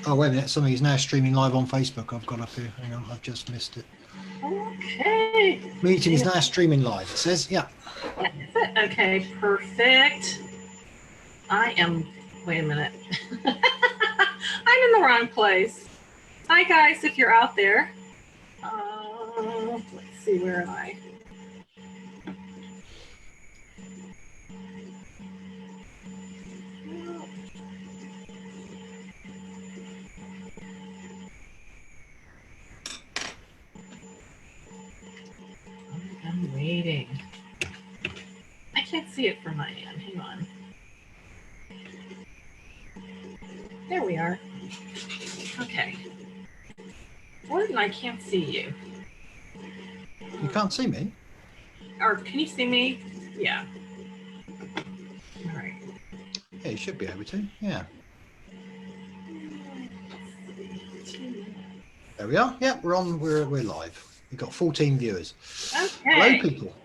Oh, wait a minute. Something is now streaming live on Facebook. I've got up here. Hang on. I've just missed it. Okay. Meeting is now streaming live. It says, yeah. Okay, perfect. I am, wait a minute. I'm in the wrong place. Hi guys, if you're out there. Let's see, where am I? I'm waiting. I can't see it from my end. Hang on. There we are. Okay. Gordon, I can't see you. You can't see me? Or can you see me? Yeah. All right. Yeah, you should be able to. Yeah. There we are. Yeah, we're on. We're live. We've got 14 viewers. Okay. Hello, people.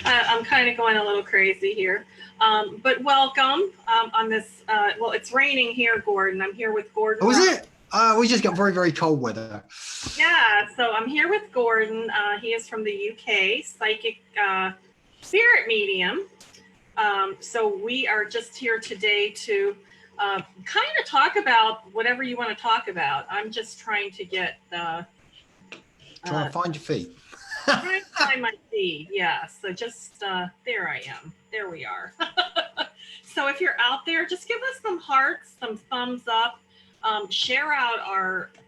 I'm kind of going a little crazy here. But welcome on this. Well, it's raining here, Gordon. I'm here with Gordon. Oh, is it? We just got very, very cold weather. Yeah, so I'm here with Gordon. He is from the UK, psychic spirit medium. So we are just here today to kind of talk about whatever you want to talk about. I'm just trying to get Trying to find your feet. Trying to find my feet, yeah. So just there I am. There we are. So if you're out there, just give us some hearts, some thumbs up. Share out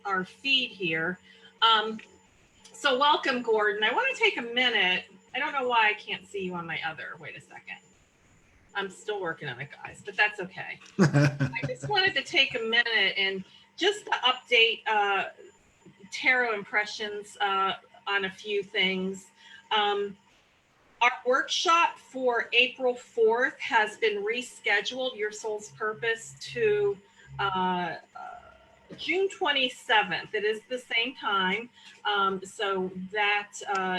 our feed here. So welcome, Gordon. I want to take a minute. I don't know why I can't see you on my other. Wait a second. I'm still working on it, guys, but that's okay. I just wanted to take a minute and just to update tarot impressions on a few things. Our workshop for April 4th has been rescheduled, Your Soul's Purpose, to June 27th. It is the same time, so that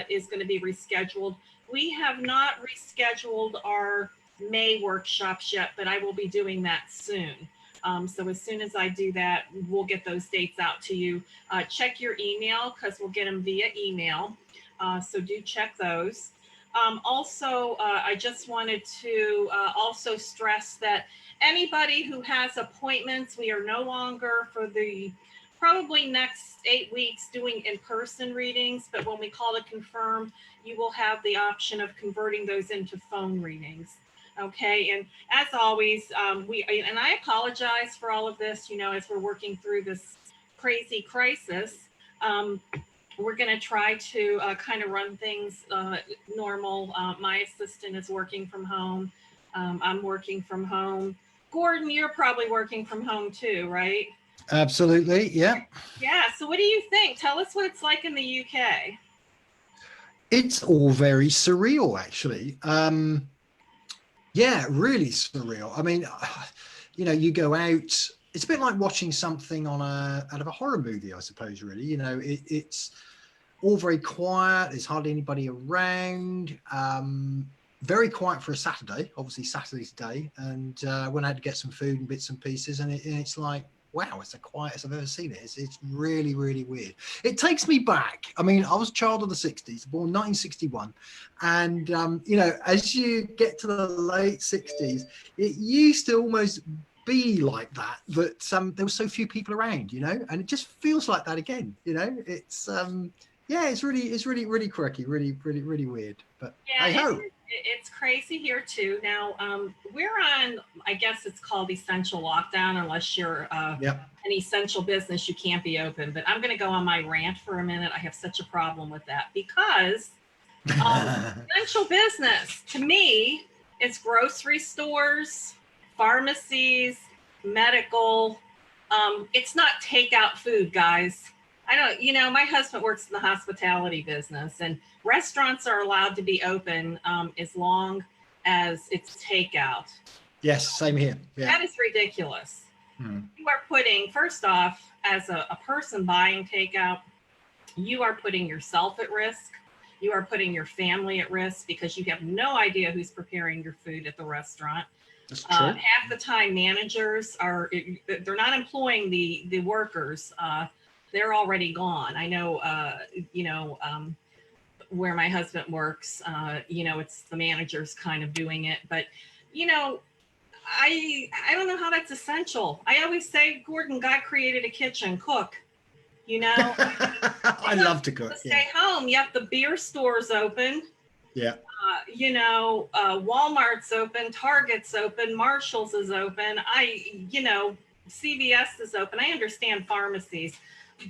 is going to be rescheduled. We have not rescheduled our May workshops yet, but I will be doing that soon. So as soon as I do that, we'll get those dates out to you. Check your email because we'll get them via email. So do check those. Also, I just wanted to also stress that anybody who has appointments, we are no longer for the probably next 8 weeks doing in-person readings, but when we call to confirm, you will have the option of converting those into phone readings. Okay, and as always, and I apologize for all of this, as we're working through this crazy crisis. We're going to try to kind of run things normal. My assistant is working from home. I'm working from home. Gordon, you're probably working from home too, right? Absolutely, yeah. Yeah, so what do you think? Tell us what it's like in the UK. It's all very surreal, actually. Yeah, really surreal. I mean, you go out, it's a bit like watching something out of a horror movie, I suppose, really. It's all very quiet. There's hardly anybody around. Very quiet for a Saturday, obviously Saturday's day. And went out to get some food and bits and pieces. And it's like, wow, it's the quietest I've ever seen it. It's really, really weird. It takes me back. I mean, I was a child of the 60s, born 1961. And, as you get to the late 60s, it used to almost be like that there were so few people around, and it just feels like that again. It's it's really quirky, really weird. But yeah, hey ho. It's crazy here too. Now we're on, I guess it's called essential lockdown, unless you're an essential business, you can't be open. But I'm going to go on my rant for a minute. I have such a problem with that because essential business to me, it's grocery stores, pharmacies, medical. It's not takeout food, guys. I don't, my husband works in the hospitality business, and restaurants are allowed to be open as long as it's takeout. Yes, same here. Yeah. That is ridiculous. You are putting, first off, as a person buying takeout, you are putting yourself at risk. You are putting your family at risk because you have no idea who's preparing your food at the restaurant. That's true. Half the time managers they're not employing the workers. They're already gone. I know, where my husband works, it's the managers kind of doing it, but, I don't know how that's essential. I always say, Gordon, God created a kitchen, cook, I love to cook. Stay home. You have the beer stores open. Yeah. Walmart's open, Target's open, Marshall's is open. CVS is open. I understand pharmacies,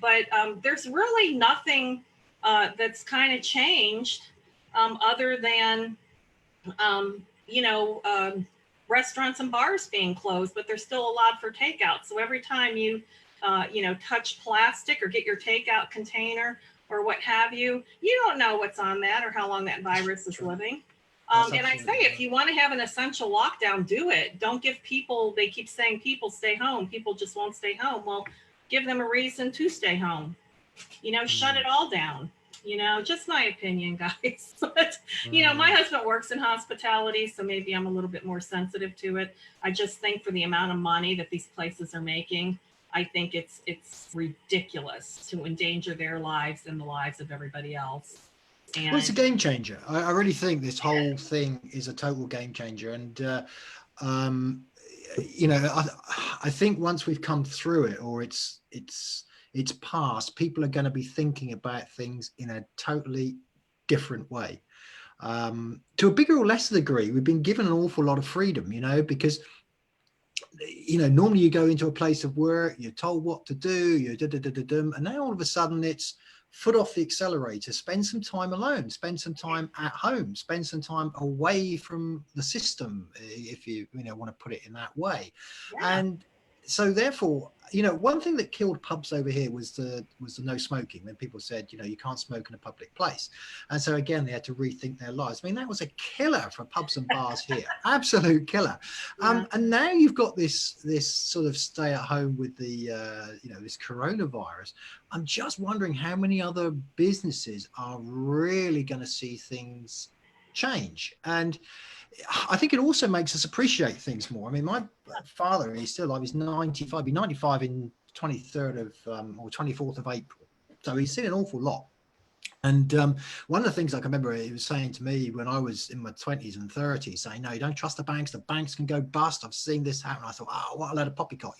but there's really nothing that's kind of changed other than, restaurants and bars being closed, but there's still allowed for takeout. So every time you, touch plastic or get your takeout container or what have you, you don't know what's on that or how long that virus is living. And I say, if you want to have an essential lockdown, do it. Don't give people, they keep saying people stay home. People just won't stay home. Well, give them a reason to stay home. Shut it all down. Just my opinion, guys. But, my husband works in hospitality, so maybe I'm a little bit more sensitive to it. I just think for the amount of money that these places are making, I think it's ridiculous to endanger their lives and the lives of everybody else. And well, it's a game changer. I really think this whole thing is a total game changer. And, I think once we've come through it, or it's past, people are going to be thinking about things in a totally different way. To a bigger or lesser degree, we've been given an awful lot of freedom, because normally you go into a place of work, you're told what to do, and now all of a sudden it's foot off the accelerator, spend some time alone, spend some time at home, spend some time away from the system, if you want to put it in that way. Yeah. And so therefore, one thing that killed pubs over here was the no smoking, when people said, you can't smoke in a public place. And so again, they had to rethink their lives. I mean, that was a killer for pubs and bars here, absolute killer. Yeah. And now you've got this sort of stay at home with the, this coronavirus. I'm just wondering how many other businesses are really going to see things change. And I think it also makes us appreciate things more. I mean, my father, he's still alive, he's 95, he'll be 95 in 23rd of or 24th of April. So he's seen an awful lot. And one of the things I can remember he was saying to me when I was in my 20s and 30s, saying, no, you don't trust the banks can go bust. I've seen this happen. I thought, oh, what a load of poppycock,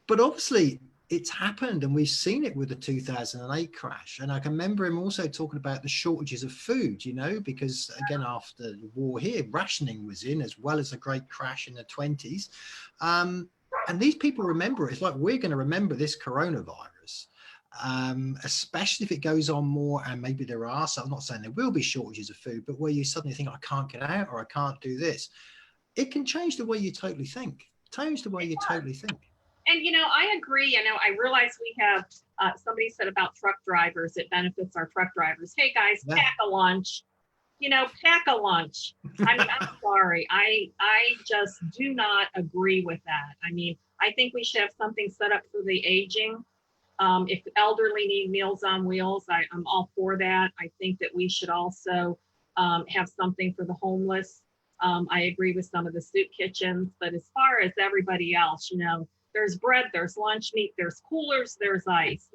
But obviously, it's happened, and we've seen it with the 2008 crash. And I can remember him also talking about the shortages of food, because again, after the war here, rationing was in, as well as a great crash in the 20s. And these people remember it. It's like we're going to remember this coronavirus, especially if it goes on more. And maybe there are, so I'm not saying there will be shortages of food, but where you suddenly think, I can't get out or I can't do this. It can change the way you totally think. And, I agree. I realize we have, somebody said about truck drivers, it benefits our truck drivers. Hey, guys, yeah. Pack a lunch. Pack a lunch. I mean, I'm sorry. I just do not agree with that. I mean, I think we should have something set up for the aging. If elderly need Meals on Wheels, I'm all for that. I think that we should also have something for the homeless. I agree with some of the soup kitchens. But as far as everybody else, there's bread, there's lunch meat, there's coolers, there's ice,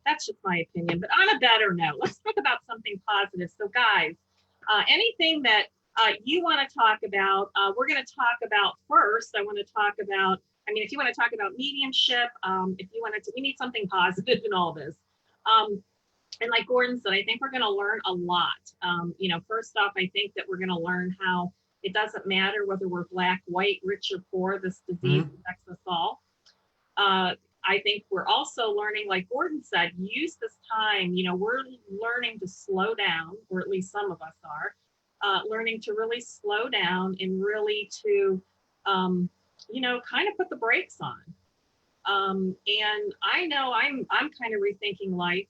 that's just my opinion. But on a better note, let's talk about something positive. So guys, anything that you want to talk about, we're going to talk about first. I want to talk about, if you want to talk about mediumship, if you wanted to, we need something positive in all this. And like Gordon said, I think we're going to learn a lot. First off, I think that we're going to learn how it doesn't matter whether we're black, white, rich, or poor, this disease affects us all. I think we're also learning, like Gordon said, use this time, we're learning to slow down, or at least some of us are, learning to really slow down and really to, kind of put the brakes on. And I know I'm kind of rethinking life,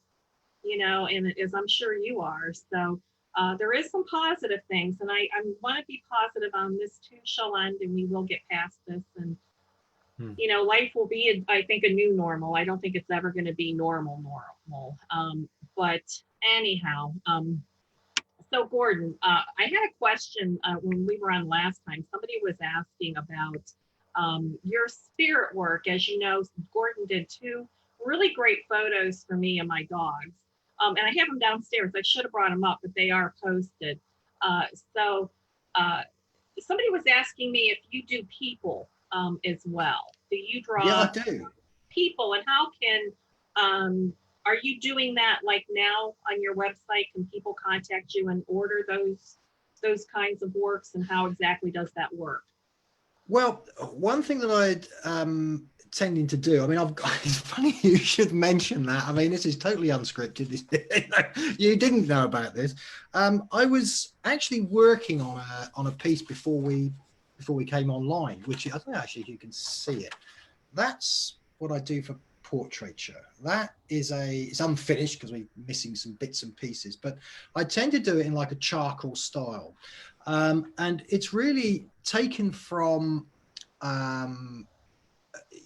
and as I'm sure you are. So there is some positive things, and I want to be positive on this too shall end, and we will get past this. And, life will be, I think, a new normal. I don't think it's ever going to be normal. But anyhow, So Gordon, I had a question when we were on last time. Somebody was asking about your spirit work. As you know, Gordon did 2 really great photos for me and my dogs. And I have them downstairs. I should have brought them up, but they are posted. Uh, so uh, Somebody was asking me if you do people as well. Do you Yeah, draw I do. people, and how can are you doing that like now on your website? Can people contact you and order those kinds of works, and how exactly does that work? Well, one thing that I'd tending to do, I mean, it's funny you should mention that. I mean, this is totally unscripted. You didn't know about this. I was actually working on a piece before we came online, which I think actually you can see it. That's what I do for portraiture. That is it's unfinished because we're missing some bits and pieces, but I tend to do it in like a charcoal style. And it's really taken from,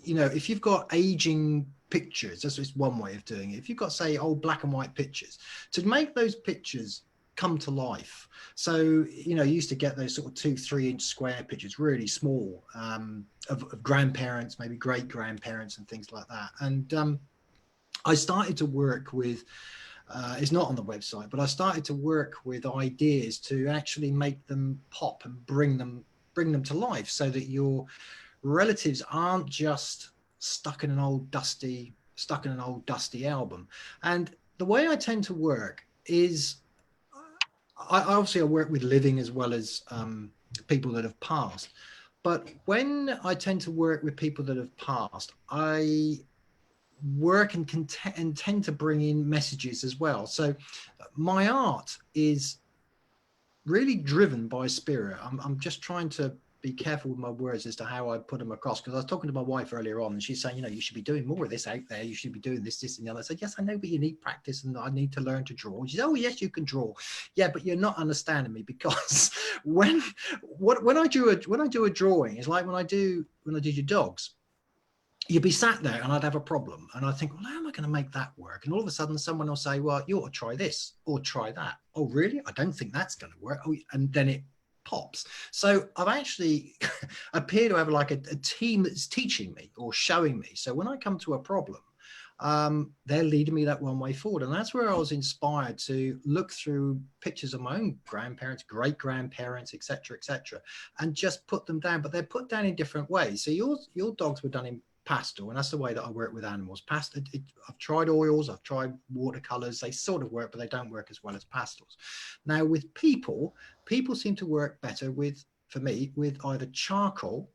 if you've got aging pictures, that's just one way of doing it. If you've got, say, old black and white pictures, to make those pictures come to life. So, you used to get those sort of 2-3 inch square pictures, really small, of grandparents, maybe great grandparents and things like that. And I started to work with, it's not on the website, but I started to work with ideas to actually make them pop and bring them to life, so that your relatives aren't just stuck in an old dusty album. And the way I tend to work is, I work with living as well as people that have passed. But when I tend to work with people that have passed, I work and tend to bring in messages as well. So my art is really driven by spirit. I'm just trying to be careful with my words as to how I put them across, because I was talking to my wife earlier on, and she's saying, you should be doing more of this out there. You should be doing this, and the other. I said, yes, I know, but you need practice, and I need to learn to draw. She said, oh, yes, you can draw. Yeah, but you're not understanding me, because when I do a drawing, it's like when I do your dogs. You'd be sat there and I'd have a problem, and I'd think, well, how am I going to make that work? And all of a sudden someone will say, well, you ought to try this or try that. Oh, really? I don't think that's going to work. Oh, and then it pops. So I've actually appear to have like a team that's teaching me or showing me. So when I come to a problem, they're leading me that one way forward. And that's where I was inspired to look through pictures of my own grandparents, great grandparents, etc., and just put them down. But they're put down in different ways. So your dogs were done in pastel, and that's the way that I work with animals. Pastel. I've tried oils, I've tried watercolors. They sort of work, but they don't work as well as pastels. Now with people seem to work better for me with either charcoal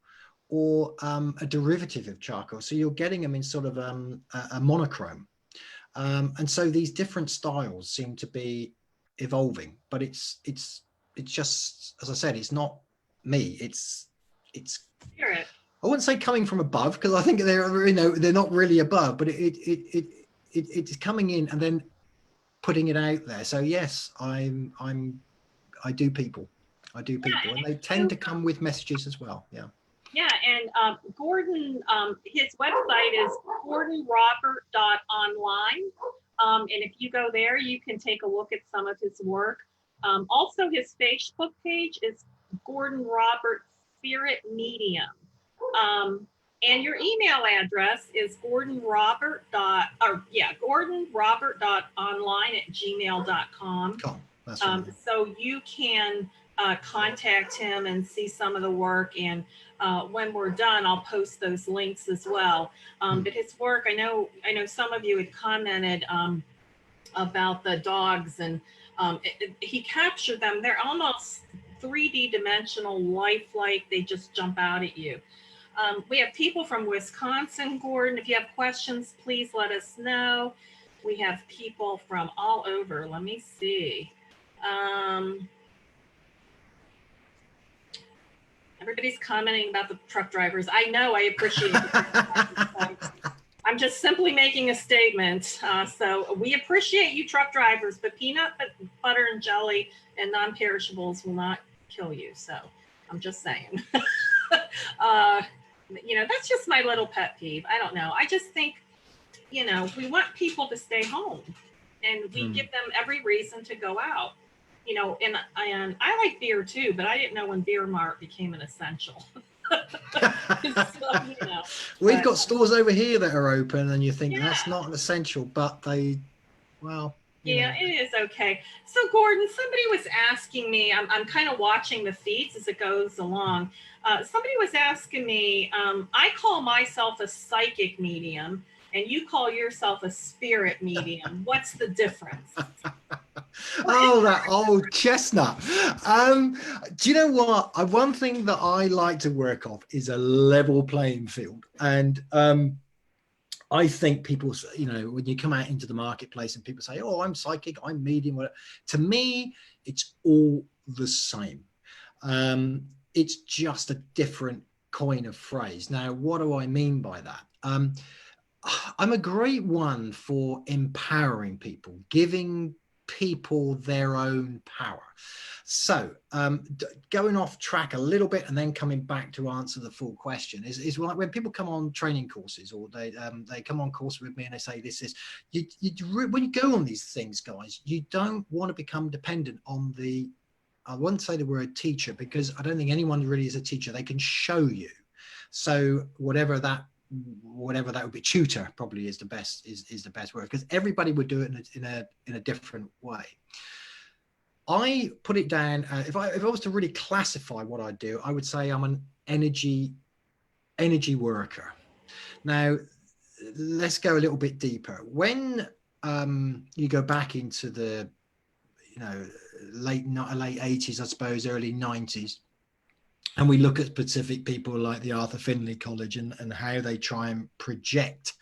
or a derivative of charcoal. So you're getting them in sort of a monochrome. And so these different styles seem to be evolving, but it's just, as I said, it's not me. It's Spirit. I wouldn't say coming from above, because I think they're not really above, but it's coming in and then putting it out there. So yes, I do people, and they tend to come with messages as well. Yeah. Yeah, and Gordon, his website is gordonrobert.online. And if you go there, you can take a look at some of his work. Also, his Facebook page is Gordon Robert Spirit Medium. And your email address is gordonrobert.online@gmail.com. Cool. That's right. So you can contact him and see some of the work. And when we're done, I'll post those links as well. But his work, I know some of you had commented about the dogs, and he captured them. They're almost 3D dimensional, lifelike. They just jump out at you. We have people from Wisconsin, Gordon. If you have questions, please let us know. We have people from all over. Let me see. Everybody's commenting about the truck drivers. I know, I appreciate it. I'm just simply making a statement. So we appreciate you truck drivers, but peanut butter and jelly and non-perishables will not kill you. So I'm just saying. That's just my little pet peeve. I don't know. I just think, we want people to stay home, and we give them every reason to go out. you know, and I like beer too, but I didn't know when beer mart became an essential. So, you know, We've but got stores over here that are open, and you think that's yeah. not an essential, but they, well, you Yeah, know. it is okay. So, Gordon, somebody was asking me, I'm kind of watching the feeds as it goes along. Somebody was asking me, I call myself a psychic medium, and you call yourself a spirit medium. What's the difference? Oh, that old chestnut. Do you know what? One thing that I like to work off is a level playing field. And I think people, you know, when you come out into the marketplace and people say, oh, I'm psychic, I'm medium, whatever. To me, it's all the same. It's just a different coin of phrase. Now, what do I mean by that? I'm a great one for empowering people, giving people their own power. So going off track a little bit and then coming back to answer the full question is like when people come on training courses, or they come on course with me and they say this is, when you go on these things, guys, you don't want to become dependent on the, I wouldn't say the word teacher, because I don't think anyone really is a teacher. They can show you. So whatever that would be, tutor probably is the best word, because everybody would do it in a different way. I put it down, if I was to really classify what I do, I would say I'm an energy worker. Now let's go a little bit deeper. When you go back into the, you know, late 80s, I suppose, early 90s, and we look at specific people like the Arthur Findlay College and how they try and project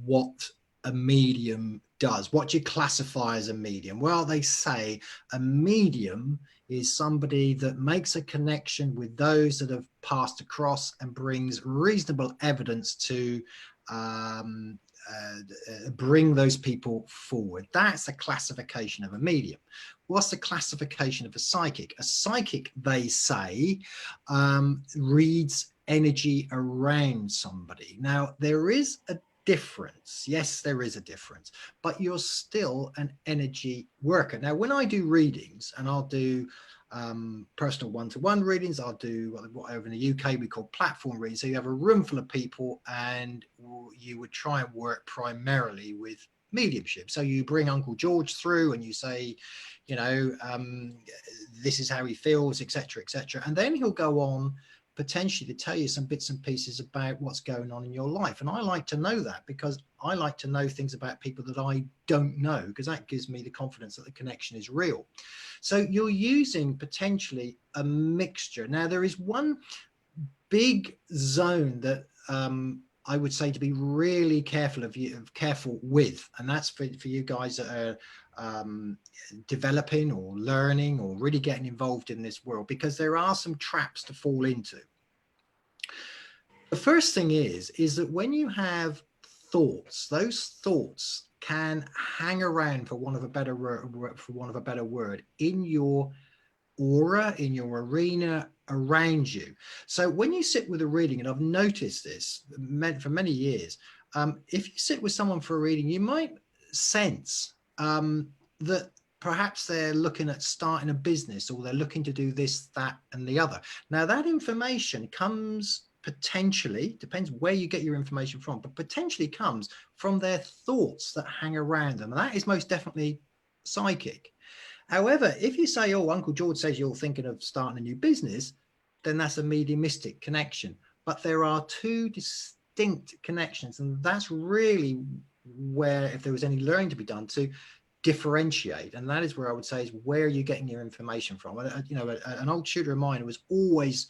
what a medium does. What do you classify as a medium? Well, they say a medium is somebody that makes a connection with those that have passed across and brings reasonable evidence to bring those people forward. That's a classification of a medium. What's the classification of a psychic? A psychic, they say, reads energy around somebody. Now, there is a difference. Yes, there is a difference, but you're still an energy worker. Now, when I do readings, and I'll do personal one-to-one readings, I'll do what over in the UK we call platform readings. So you have a room full of people and you would try and work primarily with mediumship. So you bring Uncle George through and you say, you know, this is how he feels, etc., etc., and then he'll go on potentially to tell you some bits and pieces about what's going on in your life. And I like to know that, because I like to know things about people that I don't know, because that gives me the confidence that the connection is real. So you're using potentially a mixture. Now, there is one big zone that I would say to be really careful with, and that's for you guys that are developing or learning or really getting involved in this world, because there are some traps to fall into. The first thing is that when you have thoughts, those thoughts can hang around, for want of a better word, in your aura, in your arena around you. So when you sit with a reading, and I've noticed this for many years, if you sit with someone for a reading, you might sense that perhaps they're looking at starting a business, or they're looking to do this, that, and the other. Now, that information comes potentially, depends where you get your information from, but potentially comes from their thoughts that hang around them. And that is most definitely psychic. However, if you say, oh, Uncle George says you're thinking of starting a new business, then that's a mediumistic connection. But there are two distinct connections. And that's really where, if there was any learning to be done, to differentiate. And that is where I would say is where you're getting your information from. You know, an old tutor of mine was always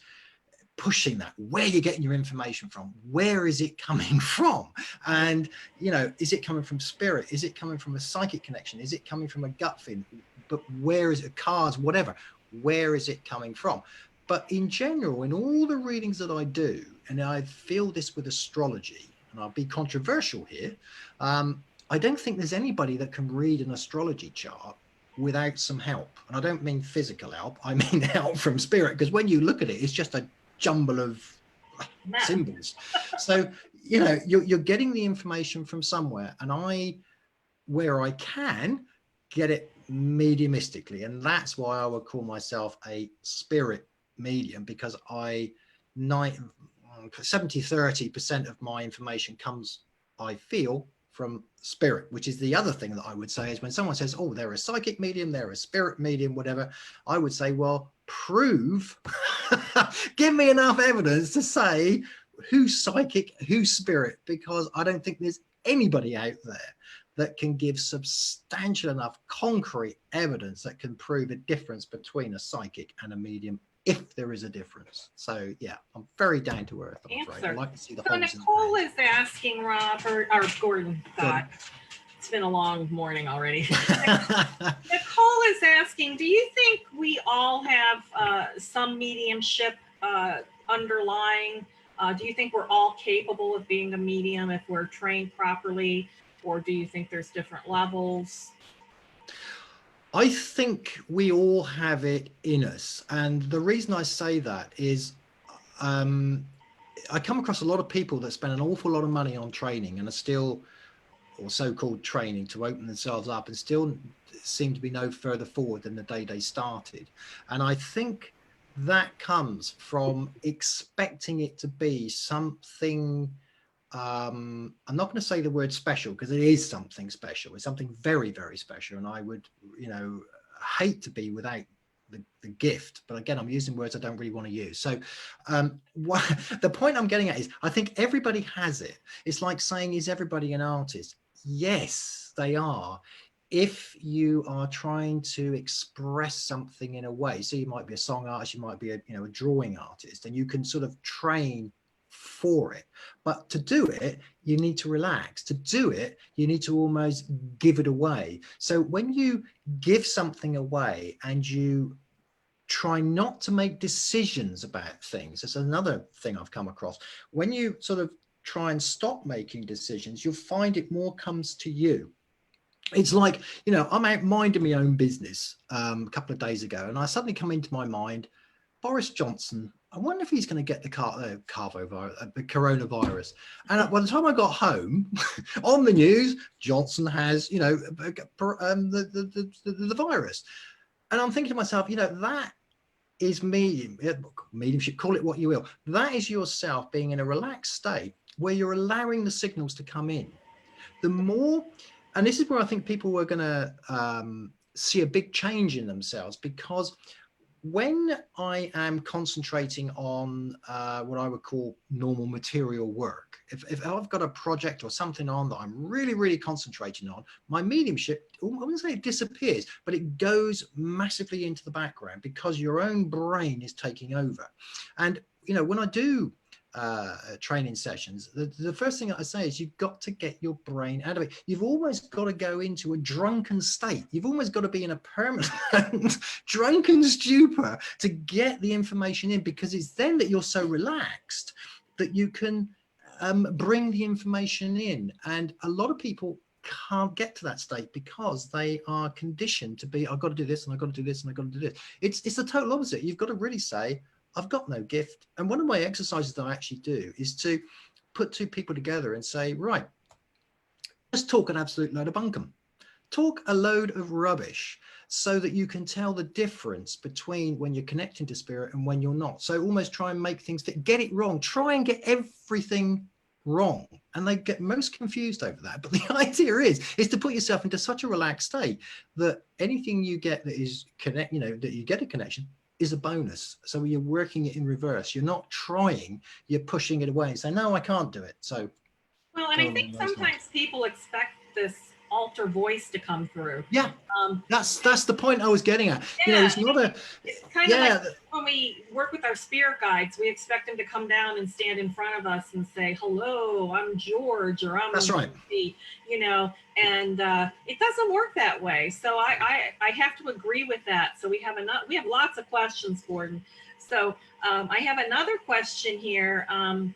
pushing that, where you're getting your information from, where is it coming from? And, you know, is it coming from spirit? Is it coming from a psychic connection? Is it coming from a gut feeling? But where is it, cards, whatever, where is it coming from? But in general, in all the readings that I do, and I feel this with astrology, and I'll be controversial here, I don't think there's anybody that can read an astrology chart without some help. And I don't mean physical help, I mean help from spirit, because when you look at it, it's just a jumble of symbols. So, you know, you're getting the information from somewhere, and where I can, get it mediumistically. And that's why I would call myself a spirit medium, because 70-30% of my information comes, I feel, from spirit, which is the other thing that I would say is when someone says, oh, they're a psychic medium, they're a spirit medium, whatever, I would say, well, prove, give me enough evidence to say who's psychic, who's spirit, because I don't think there's anybody out there that can give substantial enough concrete evidence that can prove a difference between a psychic and a medium, if there is a difference. So yeah, I'm very down to earth, I'm afraid. I like to see the So holes. Nicole is asking Robert, or Gordon, God, it's been a long morning already. Nicole is asking, do you think we all have some mediumship underlying? Do you think we're all capable of being a medium if we're trained properly? Or do you think there's different levels? I think we all have it in us. And the reason I say that is I come across a lot of people that spend an awful lot of money on training and are still, or so-called training, to open themselves up, and still seem to be no further forward than the day they started. And I think that comes from expecting it to be something, I'm not going to say the word special, because it is something special. It's something very, very special. And I would, hate to be without the gift. But again, I'm using words I don't really want to use. So the point I'm getting at is, I think everybody has it. It's like saying, is everybody an artist? Yes, they are. If you are trying to express something in a way, so you might be a song artist, you might be a drawing artist, and you can sort of train for it. But to do it, you need to relax. To do it, you need to almost give it away. So when you give something away and you try not to make decisions about things, it's another thing I've come across. When you sort of try and stop making decisions, you'll find it more comes to you. It's like, I'm out minding my own business a couple of days ago, and I suddenly come into my mind, Boris Johnson, I wonder if he's going to get the coronavirus. And by the time I got home, on the news, Johnson has, the virus. And I'm thinking to myself, that is mediumship, call it what you will. That is yourself being in a relaxed state where you're allowing the signals to come in. The more, and this is where I think people were going to see a big change in themselves, because when I am concentrating on what I would call normal material work, if I've got a project or something on that I'm really, really concentrating on, my mediumship, I wouldn't say it disappears, but it goes massively into the background, because your own brain is taking over. And, when I do training sessions, the first thing I say is you've got to get your brain out of it. You've almost got to go into a drunken state. You've almost got to be in a permanent drunken stupor to get the information in, because it's then that you're so relaxed that you can bring the information in. And a lot of people can't get to that state because they are conditioned to be, I've got to do this and I've got to do this and I've got to do this. It's the total opposite. You've got to really say, I've got no gift. And one of my exercises that I actually do is to put two people together and say, right, let's talk an absolute load of bunkum. Talk a load of rubbish, so that you can tell the difference between when you're connecting to spirit and when you're not. So almost try and make things fit, get it wrong, try and get everything wrong. And they get most confused over that. But the idea is to put yourself into such a relaxed state that anything you get that is that you get a connection, is a bonus. So you're working it in reverse. You're not trying, you're pushing it away and saying, no, I can't do it. So, well, and I think sometimes people expect this alter voice to come through. Yeah, that's the point I was getting at. Yeah, it's not a. It's kind of like when we work with our spirit guides, we expect them to come down and stand in front of us and say, "Hello, I'm George," or "I'm." That's right. And it doesn't work that way. So I have to agree with that. So we have lots of questions, Gordon. So I have another question here. I'm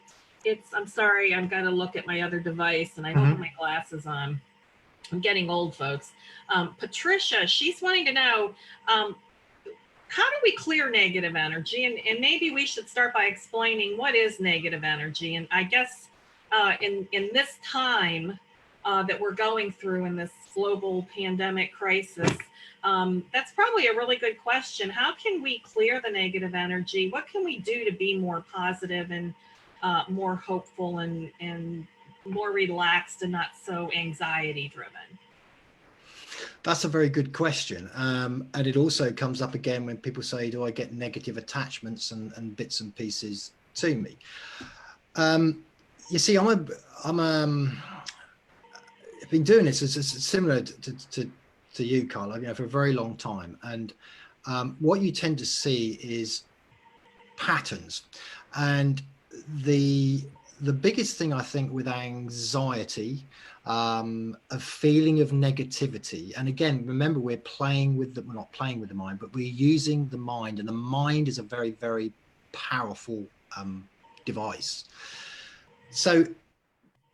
sorry, I've got to look at my other device, and I don't have my glasses on. I'm getting old, folks. Patricia, she's wanting to know, how do we clear negative energy? And maybe we should start by explaining what is negative energy. And I guess in this time that we're going through in this global pandemic crisis, that's probably a really good question. How can we clear the negative energy? What can we do to be more positive and more hopeful and more relaxed and not so anxiety driven? That's a very good question. And it also comes up again when people say, do I get negative attachments and bits and pieces to me? You see, I've been doing this, it's similar to you, Carla, you know, for a very long time. And what you tend to see is patterns. And the biggest thing, I think, with anxiety, a feeling of negativity, and again, remember, we're not playing with the mind, but we're using the mind, and the mind is a very, very powerful device. So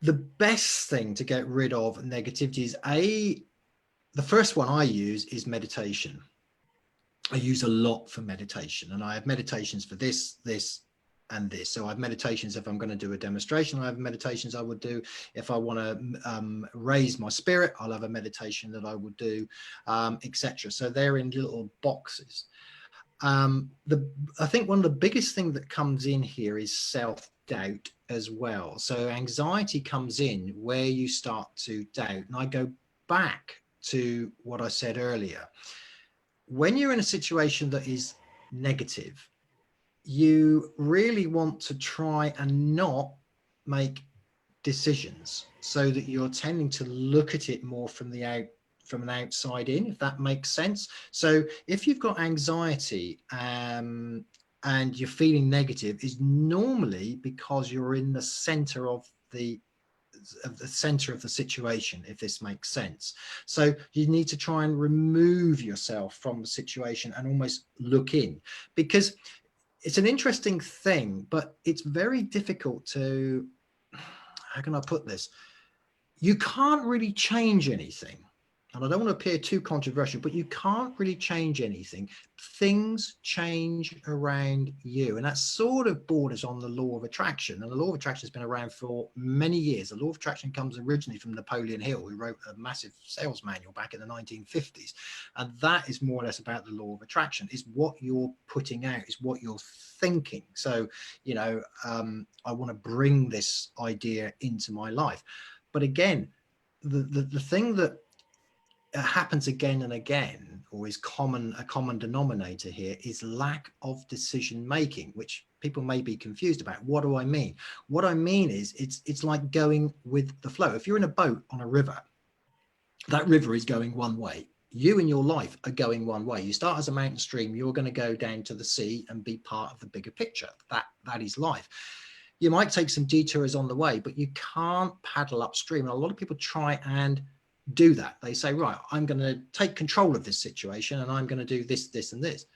the best thing to get rid of negativity is the first one I use is meditation. I use a lot for meditation, and I have meditations for this, and this. So I have meditations if I'm going to do a demonstration. I have meditations I would do if I want to raise my spirit. I'll have a meditation that I would do, etc. So they're in little boxes. I think one of the biggest thing that comes in here is self-doubt as well. So anxiety comes in where you start to doubt. And I go back to what I said earlier. When you're in a situation that is negative, you really want to try and not make decisions, so that you're tending to look at it more from an outside in, if that makes sense. So if you've got anxiety and you're feeling negative, is normally because you're in the center of the situation, if this makes sense. So you need to try and remove yourself from the situation and almost look in, because it's an interesting thing, but it's very difficult to, how can I put this? You can't really change anything. And I don't want to appear too controversial, but you can't really change anything. Things change around you. And that sort of borders on the law of attraction. And the law of attraction has been around for many years. The law of attraction comes originally from Napoleon Hill, who wrote a massive sales manual back in the 1950s. And that is more or less about the law of attraction, is what you're putting out, is what you're thinking. So, you know, I want to bring this idea into my life. But again, the thing that happens again and again, or is a common denominator here, is lack of decision making, which people may be confused about. What do I mean? What I mean is it's like going with the flow. If you're in a boat on a river, that river is going one way. You in your life are going one way. You start as a mountain stream, you're going to go down to the sea and be part of the bigger picture. That is life. You might take some detours on the way, but you can't paddle upstream. And a lot of people try and do that. They say, right, I'm going to take control of this situation and I'm going to do this, this, and this.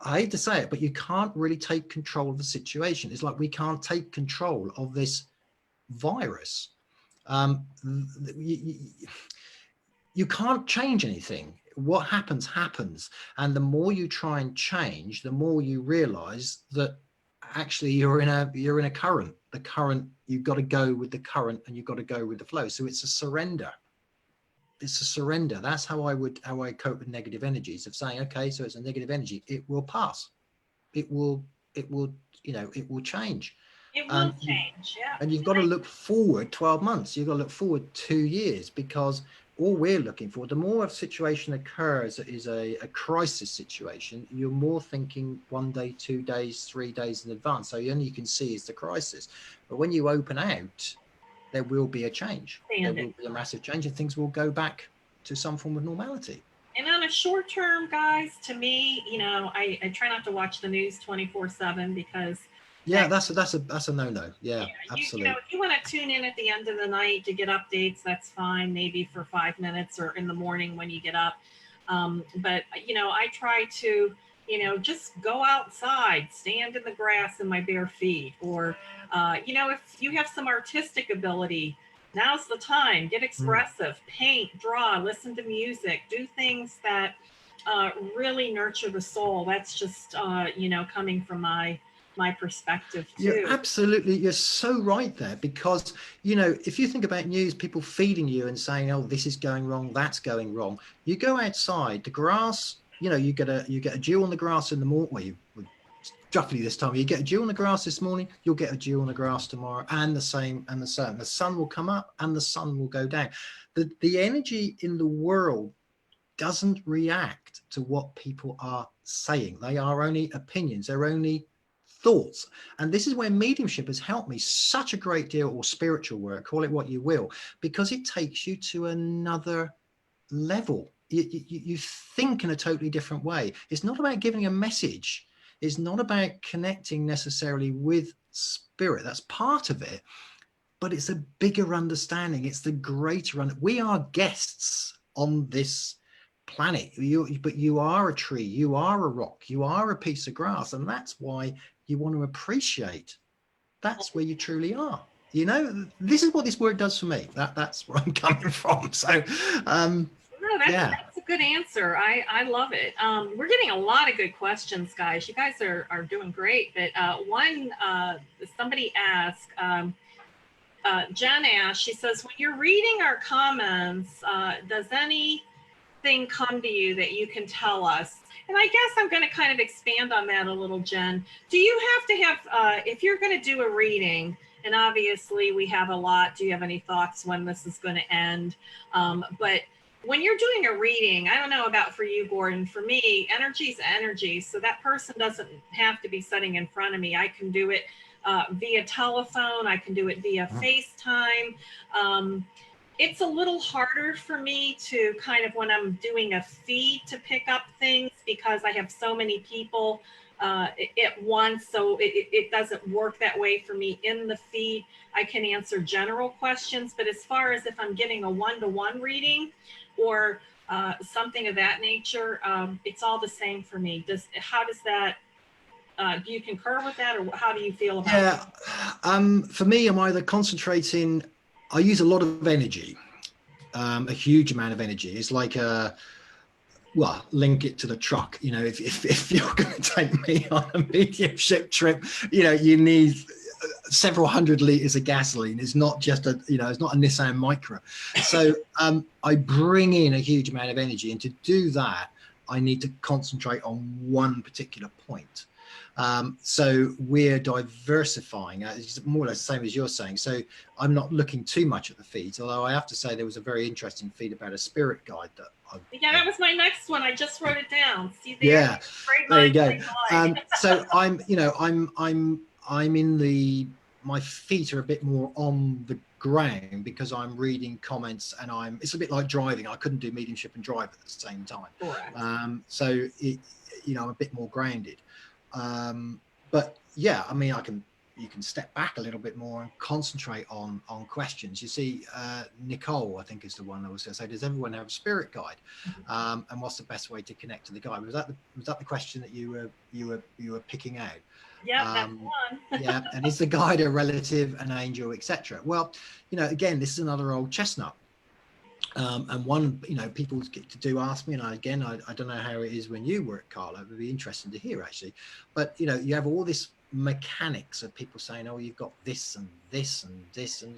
I hate to say it, but you can't really take control of the situation. It's like we can't take control of this virus. You can't change anything. What happens, happens. And the more you try and change, the more you realize that actually you're in a current. The current, you've got to go with the current and you've got to go with the flow. So it's a surrender. It's a surrender. That's how I cope with negative energies, of saying, okay, so it's a negative energy. It will pass. It will change. It will change, yeah. And you've got to look forward 12 months. You've got to look forward 2 years, because all we're looking for, the more a situation occurs that is a crisis situation, you're more thinking 1 day, 2 days, 3 days in advance. So the only you can see is the crisis. But when you open out, there will be a change. There will be a massive change, and things will go back to some form of normality. And on a short term, guys, to me, you know, I try not to watch the news 24/7, because yeah, that's a no-no. Yeah, absolutely. You know, if you want to tune in at the end of the night to get updates, that's fine, maybe for 5 minutes or in the morning when you get up. But, you know, I try to, you know, just go outside, stand in the grass in my bare feet. Or, you know, if you have some artistic ability, now's the time. Get expressive, paint, draw, listen to music, do things that really nurture the soul. That's just, you know, coming from my my perspective You're too. absolutely, you're so right there, because, you know, if you think about news, people feeding you and saying, oh, this is going wrong, that's going wrong. You go outside, the grass, you know, you get a dew on the grass in the morning. Well, roughly this time, you get a dew on the grass this morning, you'll get a dew on the grass tomorrow, and the same, and the sun will come up and the sun will go down. The energy in the world doesn't react to what people are saying. They are only opinions, they're only thoughts. And this is where mediumship has helped me such a great deal, or spiritual work, call it what you will, because it takes you to another level. You think in a totally different way. It's not about giving a message. It's not about connecting necessarily with spirit. That's part of it, but it's a bigger understanding. It's the greater. We are guests on this planet. But you are a tree. You are a rock. You are a piece of grass, and that's why you want to appreciate. That's where you truly are. You know, this is what this work does for me. That's where I'm coming from. So, no, that's a good answer. I love it. We're getting a lot of good questions, guys. You guys are doing great. But somebody asked, Jen asked, she says, when you're reading our comments, does anything come to you that you can tell us? And I guess I'm going to kind of expand on that a little, Jen. Do you have to have, if you're going to do a reading, and obviously we have a lot, do you have any thoughts when this is going to end? But when you're doing a reading, I don't know about for you, Gordon, for me, energy is energy. So that person doesn't have to be sitting in front of me. I can do it via telephone. I can do it via FaceTime. It's a little harder for me to kind of, when I'm doing a feed, to pick up things, because I have so many people at once. So it doesn't work that way for me in the feed. I can answer general questions, but as far as if I'm getting a one-to-one reading or something of that nature, it's all the same for me. How does that, do you concur with that, or how do you feel about it? For me, I'm either concentrating, I use a lot of energy, a huge amount of energy. It's like well, link it to the truck. You know, if you're going to take me on a mediumship trip, you know, you need several hundred liters of gasoline. It's not just a, you know, it's not a Nissan Micra. So I bring in a huge amount of energy, and to do that, I need to concentrate on one particular point. So we're diversifying. It's more or less the same as you're saying. So I'm not looking too much at the feeds, although I have to say there was a very interesting feed about a spirit guide that that was my next one. I just wrote it down. See there? Yeah, there you go. So I'm in my feet are a bit more on the ground, because I'm reading comments, and it's a bit like driving. I couldn't do mediumship and drive at the same time. So you know, I'm a bit more grounded. But yeah, I mean, you can step back a little bit more and concentrate on questions. You see, Nicole, I think, is the one that was going to say, does everyone have a spirit guide? And what's the best way to connect to the guide? Was that the question that you were picking out? Yeah, that's one. Yeah, and is the guide a relative, an angel, etc.? Well, you know, again, this is another old chestnut. And one, you know, people do ask me, and I don't know how it is when you work, Carla. It would be interesting to hear, actually. But you know, you have all this mechanics of people saying, oh, you've got this and this and this, and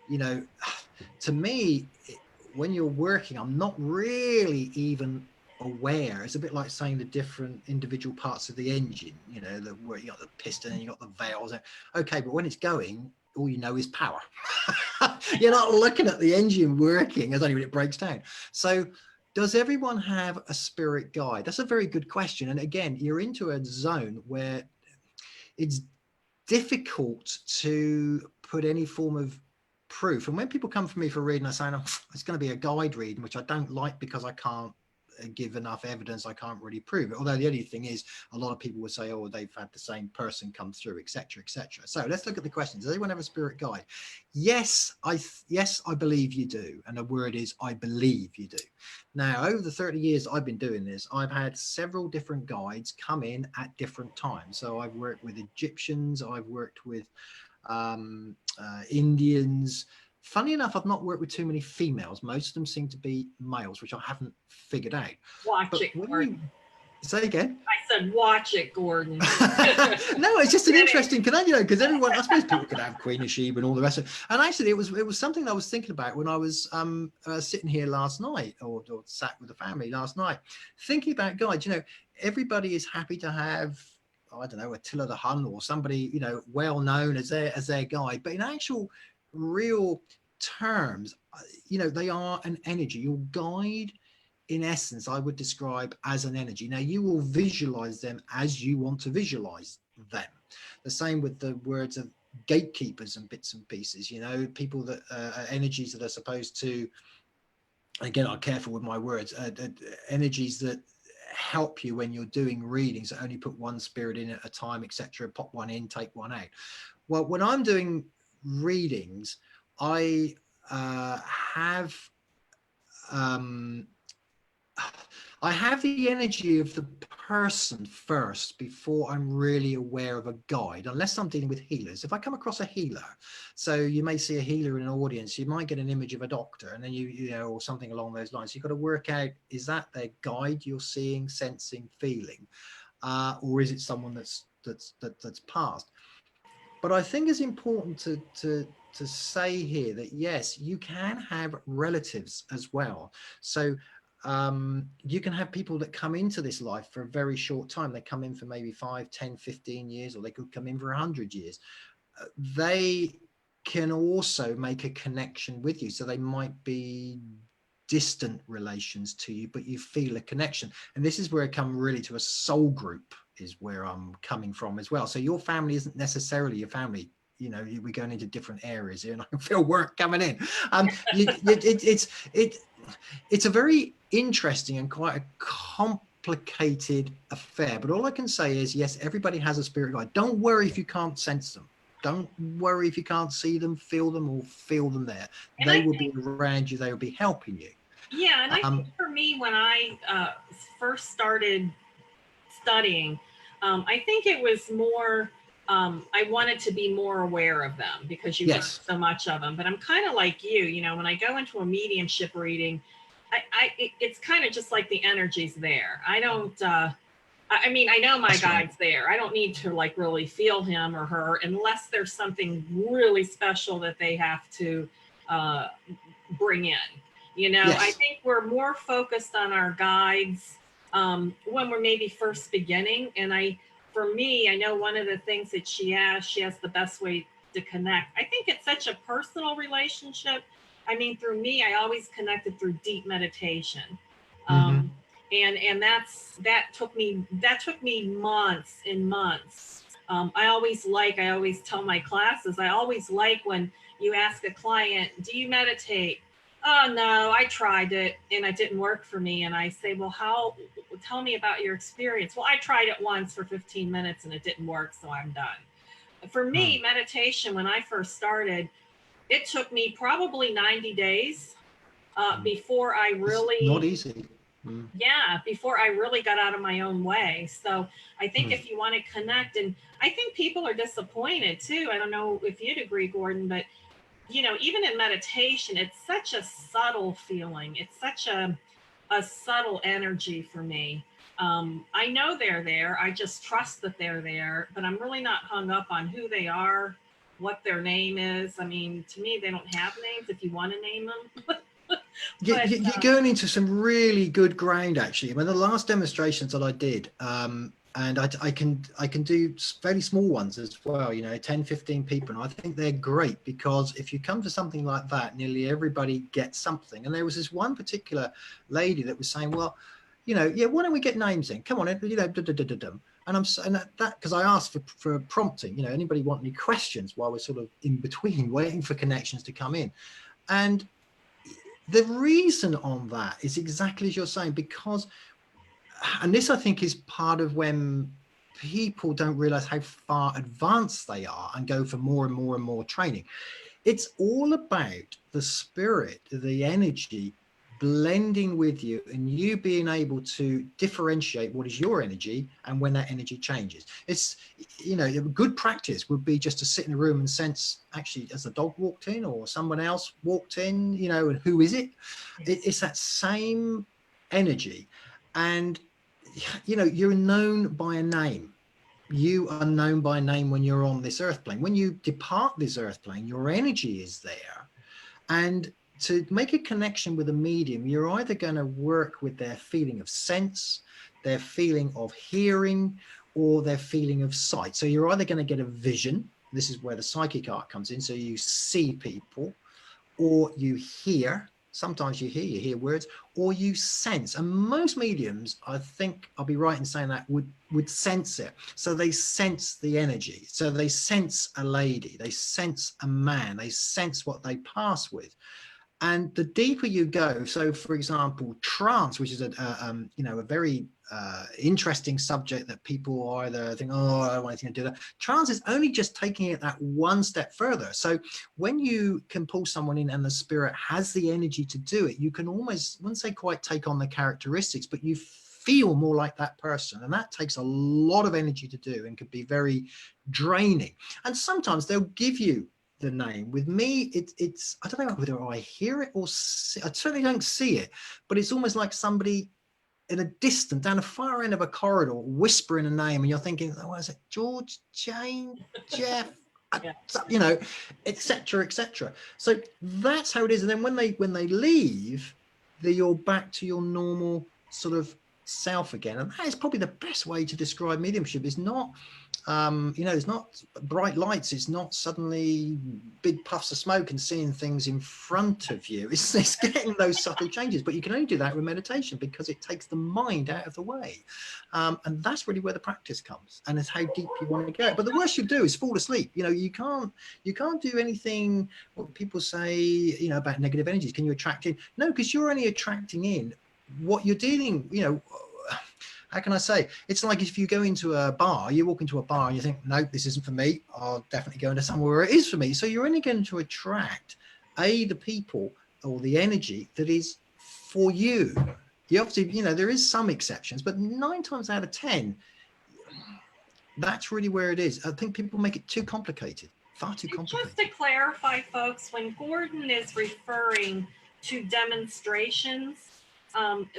you know, to me, when you're working, I'm not really even aware. It's a bit like saying the different individual parts of the engine, you know, where you got the piston and you got the valves. Okay, but when it's going, all you know is power. You're not looking at the engine working. It's only when it breaks down. So does everyone have a spirit guide? That's a very good question. And again, you're into a zone where it's difficult to put any form of proof. And when people come for me for reading, I say, oh, it's going to be a guide reading, which I don't like, because I can't give enough evidence. I can't really prove it. Although the only thing is, a lot of people would say, oh, they've had the same person come through, etc., etc. So let's look at the questions. Does anyone have a spirit guide? Yes, I believe you do. And the word is, I believe you do. Now, over the 30 years I've been doing this, I've had several different guides come in at different times. So I've worked with Egyptians, I've worked with Indians. Funny enough, I've not worked with too many females. Most of them seem to be males, which I haven't figured out. Watch it, Gordon. Say again. I said, watch it, Gordon. No, it's just an interesting, because everyone, I suppose people could have Queen of Sheba and all the rest of it. And actually, it was something I was thinking about when I was sitting here last night, or sat with the family last night, thinking about guides. Everybody is happy to have, I don't know, Attila the Hun or somebody, well known as their guide. But in actual, real terms, they are an energy. Your guide, in essence, I would describe as an energy. Now, you will visualize them as you want to visualize them. The same with the words of gatekeepers and bits and pieces, people that are energies that are supposed to, again, I'm careful with my words, energies that help you when you're doing readings, that only put one spirit in at a time, etc. Pop one in, take one out. Well, when I'm doing readings, I have the energy of the person first before I'm really aware of a guide, unless I'm dealing with healers. If I come across a healer, so you may see a healer in an audience, you might get an image of a doctor, and then or something along those lines. You've got to work out, is that their guide you're seeing, sensing, feeling, or is it someone that's passed? But I think it's important to say here that yes, you can have relatives as well. So you can have people that come into this life for a very short time. They come in for maybe 5, 10, 15 years, or they could come in for 100 years. They can also make a connection with you. So they might be distant relations to you, but you feel a connection. And this is where I come really to a soul group, is where I'm coming from as well. So your family isn't necessarily your family. We're going into different areas here, and I can feel work coming in. It's a very interesting and quite a complicated affair. But all I can say is, yes, everybody has a spirit guide. Don't worry if you can't sense them. Don't worry if you can't see them, feel them, or feel them there. And they will be around you. They will be helping you. Yeah, and I think for me, when I first started studying, I think it was more, I wanted to be more aware of them, because you learn so much of them. But I'm kind of like you, when I go into a mediumship reading, it's kind of just like the energy's there. I don't, I mean, I know my guide's there. I don't need to really feel him or her, unless there's something really special that they have to bring in. I think we're more focused on our guides when we're maybe first beginning. And for me, I know one of the things that she has the best way to connect. I think it's such a personal relationship. I mean, through me, I always connected through deep meditation. And that took me months and months. I always tell my classes, I always like when you ask a client, do you meditate? Oh, no, I tried it and it didn't work for me. And I say, well, tell me about your experience. Well, I tried it once for 15 minutes and it didn't work, so I'm done. For me, meditation, when I first started, it took me probably 90 days before I really... It's not easy. Yeah, before I really got out of my own way. So I think if you want to connect, and I think people are disappointed too. I don't know if you'd agree, Gordon, but even in meditation, it's such a subtle feeling. It's such a subtle energy for me. I know they're there. I just trust that they're there, but I'm really not hung up on who they are, what their name is. I mean, to me, they don't have names if you want to name them. You're going into some really good ground, actually. I mean, the last demonstrations that I did, and I can do fairly small ones as well, 10, 15 people. And I think they're great, because if you come to something like that, nearly everybody gets something. And there was this one particular lady that was saying, well, why don't we get names in? Come on, and that because I asked for prompting, anybody want any questions while we're sort of in between waiting for connections to come in. And the reason on that is exactly as you're saying, because, and this I think is part of when people don't realize how far advanced they are and go for more and more and more training. It's all about the spirit, the energy blending with you, and you being able to differentiate what is your energy and when that energy changes. It's, a good practice would be just to sit in a room and sense, actually, as the dog walked in or someone else walked in, and who is it? It's that same energy. And you know, you're known by a name. You are known by name when you're on this earth plane. When you depart this earth plane, your energy is there. And to make a connection with a medium, you're either going to work with their feeling of sense, their feeling of hearing, or their feeling of sight. So you're either going to get a vision. This is where the psychic art comes in. So you see people, or you hear. Sometimes you hear words, or you sense. And most mediums, I think I'll be right in saying that, would sense it. So they sense the energy. So they sense a lady, they sense a man, they sense what they pass with. And the deeper you go, so for example, trance, which is you know, a very interesting subject that people either think, oh, I don't want anything to do with that. Trance is only just taking it that one step further. So when you can pull someone in and the spirit has the energy to do it, you can almost, I wouldn't say quite take on the characteristics, but you feel more like that person. And that takes a lot of energy to do and can be very draining. And sometimes they'll give you the name. With me, it's I don't know whether I hear it or see, I certainly don't see it, but it's almost like somebody in a distant, down the far end of a corridor, whispering a name, and you're thinking, oh, what is it? George, Jane, Jeff, Yeah. you know, etc., etc. So that's how it is. And then when they leave, you're back to your normal sort of self again. And that is probably the best way to describe mediumship. It's not you know, it's not bright lights, it's not suddenly big puffs of smoke and seeing things in front of you. It's getting those subtle changes, but you can only do that with meditation because it takes the mind out of the way. And that's really where the practice comes, and it's how deep you want to go. But the worst you do is fall asleep. You know, you can't do anything. What people say, you know, about negative energies, can you attract in? No, because you're only attracting in what you're dealing, you know. How can I say? It's like if you go into a bar, you walk into a bar and you think, no, this isn't for me. I'll definitely go into somewhere where it is for me. So you're only going to attract the people or the energy that is for you. You obviously, you know, there is some exceptions, but 9 times out of 10, that's really where it is. I think people make it too complicated, far too complicated. Just to clarify, folks, when Gordon is referring to demonstrations,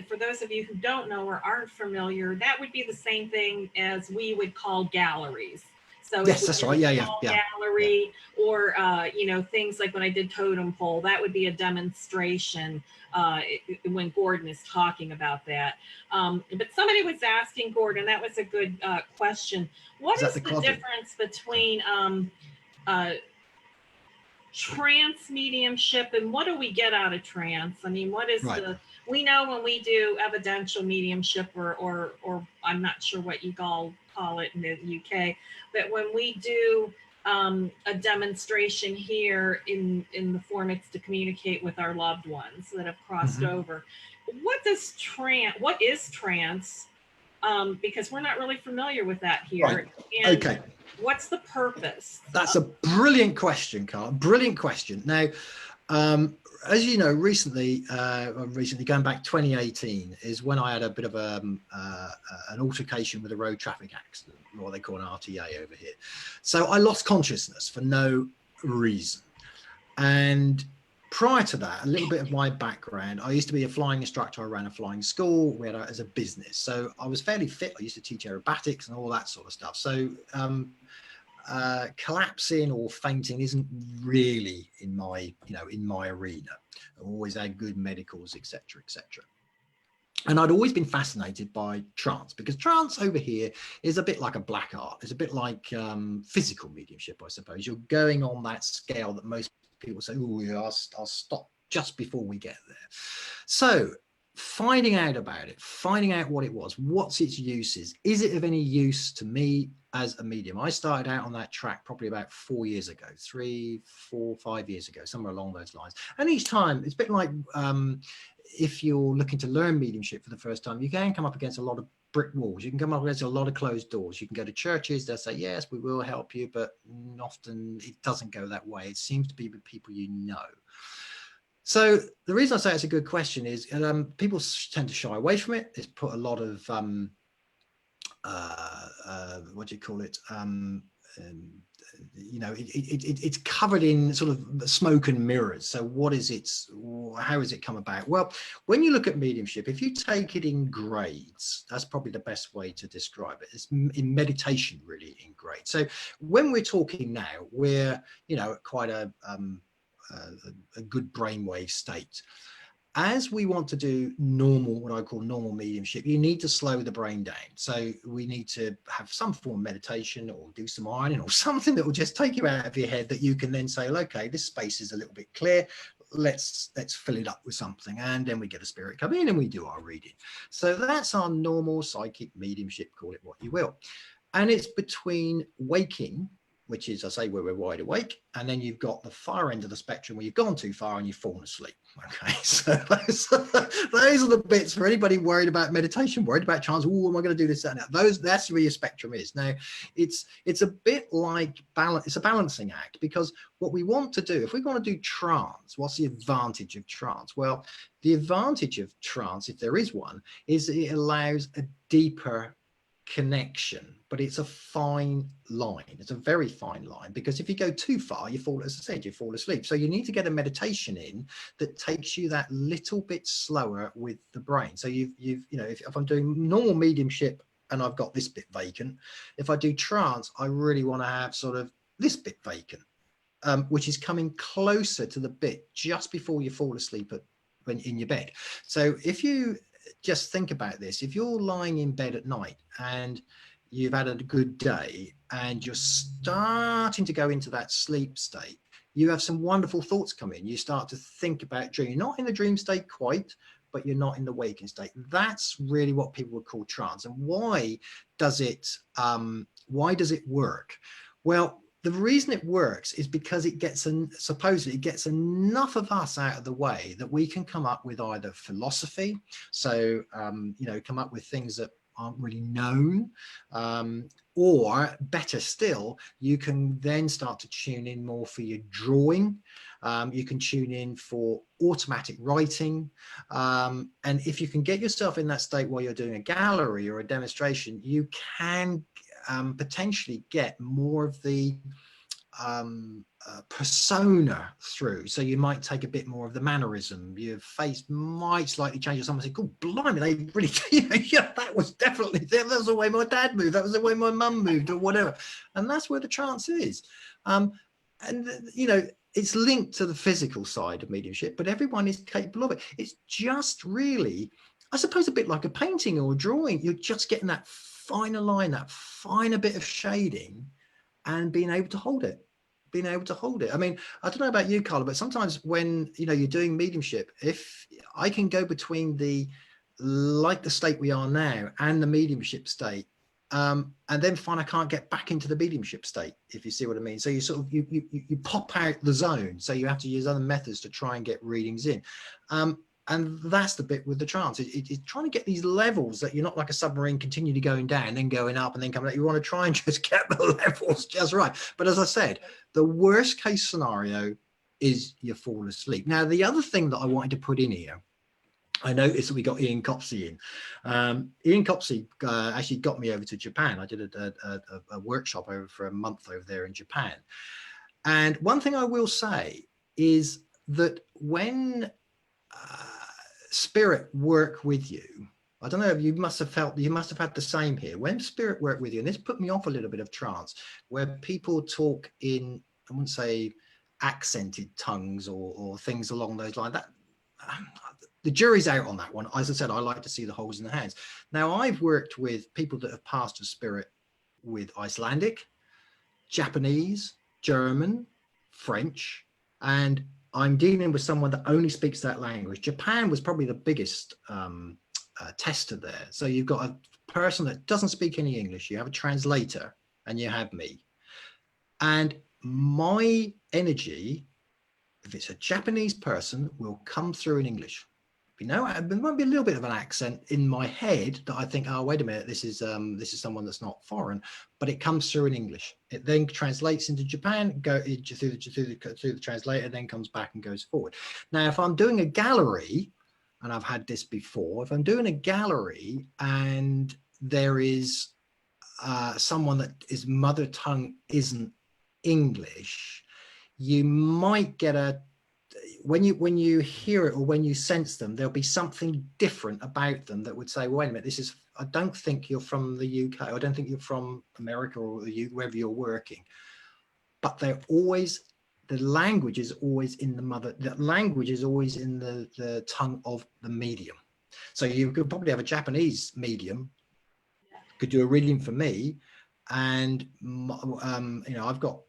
for those of you who don't know or aren't familiar, that would be the same thing as we would call galleries. So yes, that's right. Yeah. Gallery, or you know, things like when I did Totem Pole, that would be a demonstration when Gordon is talking about that. But somebody was asking Gordon, that was a good question. What is the difference between trance mediumship and what do we get out of trance? I mean, what is we know when we do evidential mediumship or I'm not sure what you call it in the UK, but when we do a demonstration here in the form it's to communicate with our loved ones that have crossed over. What is trance? Because we're not really familiar with that here. Right. And okay. What's the purpose? That's a brilliant question, Carl. Brilliant question. Now, as you know, recently going back 2018 is when I had a bit of an altercation with a road traffic accident, what they call an RTA over here. So I lost consciousness for no reason. And prior to that, a little bit of my background, I used to be a flying instructor. I ran a flying school. We had as a business. So I was fairly fit. I used to teach aerobatics and all that sort of stuff. So collapsing or fainting isn't really in my, in my arena. I always had good medicals, etc., etc. And I'd always been fascinated by trance, because trance over here is a bit like a black art. It's a bit like physical mediumship, I suppose. You're going on that scale that most people say, oh, yeah, I'll stop just before we get there. So finding out about it, finding out what it was, what's its uses, is it of any use to me as a medium? I started out on that track probably about 4 years ago, 3, 4, 5 years ago, somewhere along those lines. And each time it's a bit like if you're looking to learn mediumship for the first time, you can come up against a lot of brick walls. You can come up against a lot of closed doors. You can go to churches, they'll say, yes, we will help you, but often it doesn't go that way. It seems to be with people you know. So the reason I say it's a good question is people tend to shy away from it. It's put a lot of, what do you call it? you know, it's covered in sort of smoke and mirrors. So what is how has it come about? Well, when you look at mediumship, if you take it in grades, that's probably the best way to describe it. It's in meditation, really, in grades. So when we're talking now, we're, you know, at quite a good brainwave state. As we want to do normal, what I call normal mediumship, you need to slow the brain down. So we need to have some form of meditation or do some ironing or something that will just take you out of your head, that you can then say, well, okay, this space is a little bit clear. Let's fill it up with something. And then we get a spirit come in and we do our reading. So that's our normal psychic mediumship, call it what you will. And it's between waking, which is, I say, where we're wide awake, and then you've got the far end of the spectrum where you've gone too far and you've fallen asleep. Okay, so those are the bits for anybody worried about meditation, worried about trance. Oh, am I going to do this, that, and that? That's where your spectrum is. Now, it's a bit like balance. It's a balancing act, because what we want to do, if we want to do trance, what's the advantage of trance? Well, the advantage of trance, if there is one, is it allows a deeper connection, but it's a fine line. It's a very fine line, because if you go too far, you fall, as I said, you fall asleep. So you need to get a meditation in that takes you that little bit slower with the brain. So you know, if I'm doing normal mediumship and I've got this bit vacant, if I do trance, I really want to have sort of this bit vacant, which is coming closer to the bit just before you fall asleep when in your bed. So if you just think about this, if you're lying in bed at night and you've had a good day and you're starting to go into that sleep state, you have some wonderful thoughts come in. You start to think about dream. You're not in the dream state quite, but you're not in the waking state. That's really what people would call trance. And why does it work? Well, the reason it works is because it gets, supposedly it gets enough of us out of the way that we can come up with either philosophy, so you know, come up with things that aren't really known, or better still, you can then start to tune in more for your drawing. You can tune in for automatic writing, and if you can get yourself in that state while you're doing a gallery or a demonstration, you can potentially get more of the persona through. So you might take a bit more of the mannerism. Your face might slightly change. Someone say, "Oh, blimey, they really, you know, yeah, that was definitely, that was the way my dad moved. That was the way my mum moved," or whatever. And that's where the trance is. And you know, it's linked to the physical side of mediumship, but everyone is capable of it. It's just really, I suppose, a bit like a painting or a drawing. You're just getting that finer line, that finer bit of shading, and being able to hold it. I mean, I don't know about you, Carla, but sometimes when, you know, you're doing mediumship, if I can go between like the state we are now and the mediumship state, and then find I can't get back into the mediumship state, if you see what I mean. So you sort of, you pop out the zone. So you have to use other methods to try and get readings in. And that's the bit with the trance. It's trying to get these levels that you're not like a submarine, continually going down, then going up and then coming up. You want to try and just get the levels just right. But as I said, the worst case scenario is you fall asleep. Now, the other thing that I wanted to put in here, I noticed that we got Ian Copsey in. Ian Copsey actually got me over to Japan. I did a workshop over for a month over there in Japan. And one thing I will say is that when spirit work with you, I don't know if you must have had the same here. When spirit work with you, and this put me off a little bit of trance, where people talk in, I wouldn't say accented tongues or things along those lines. That the jury's out on that one. As I said, I like to see the holes in the hands. Now, I've worked with people that have passed to spirit with Icelandic, Japanese, German, French, and I'm dealing with someone that only speaks that language. Japan was probably the biggest tester there. So you've got a person that doesn't speak any English, you have a translator, and you have me. And my energy, if it's a Japanese person, will come through in English. You know, there might be a little bit of an accent in my head that I think, oh, wait a minute, this is someone that's not foreign, but it comes through in English. It then translates into Japan, go through the translator, then comes back and goes forward. Now, if I'm doing a gallery, and I've had this before, if I'm doing a gallery and there is someone that his mother tongue isn't English, you might get a, when you hear it or when you sense them, there'll be something different about them that would say, well, wait a minute, this is, I don't think you're from the UK, I don't think you're from America or wherever you're working. But they're always, the language is always in the language is always in the tongue of the medium. So you could probably have a Japanese medium, could do a reading for me, and you know, I've got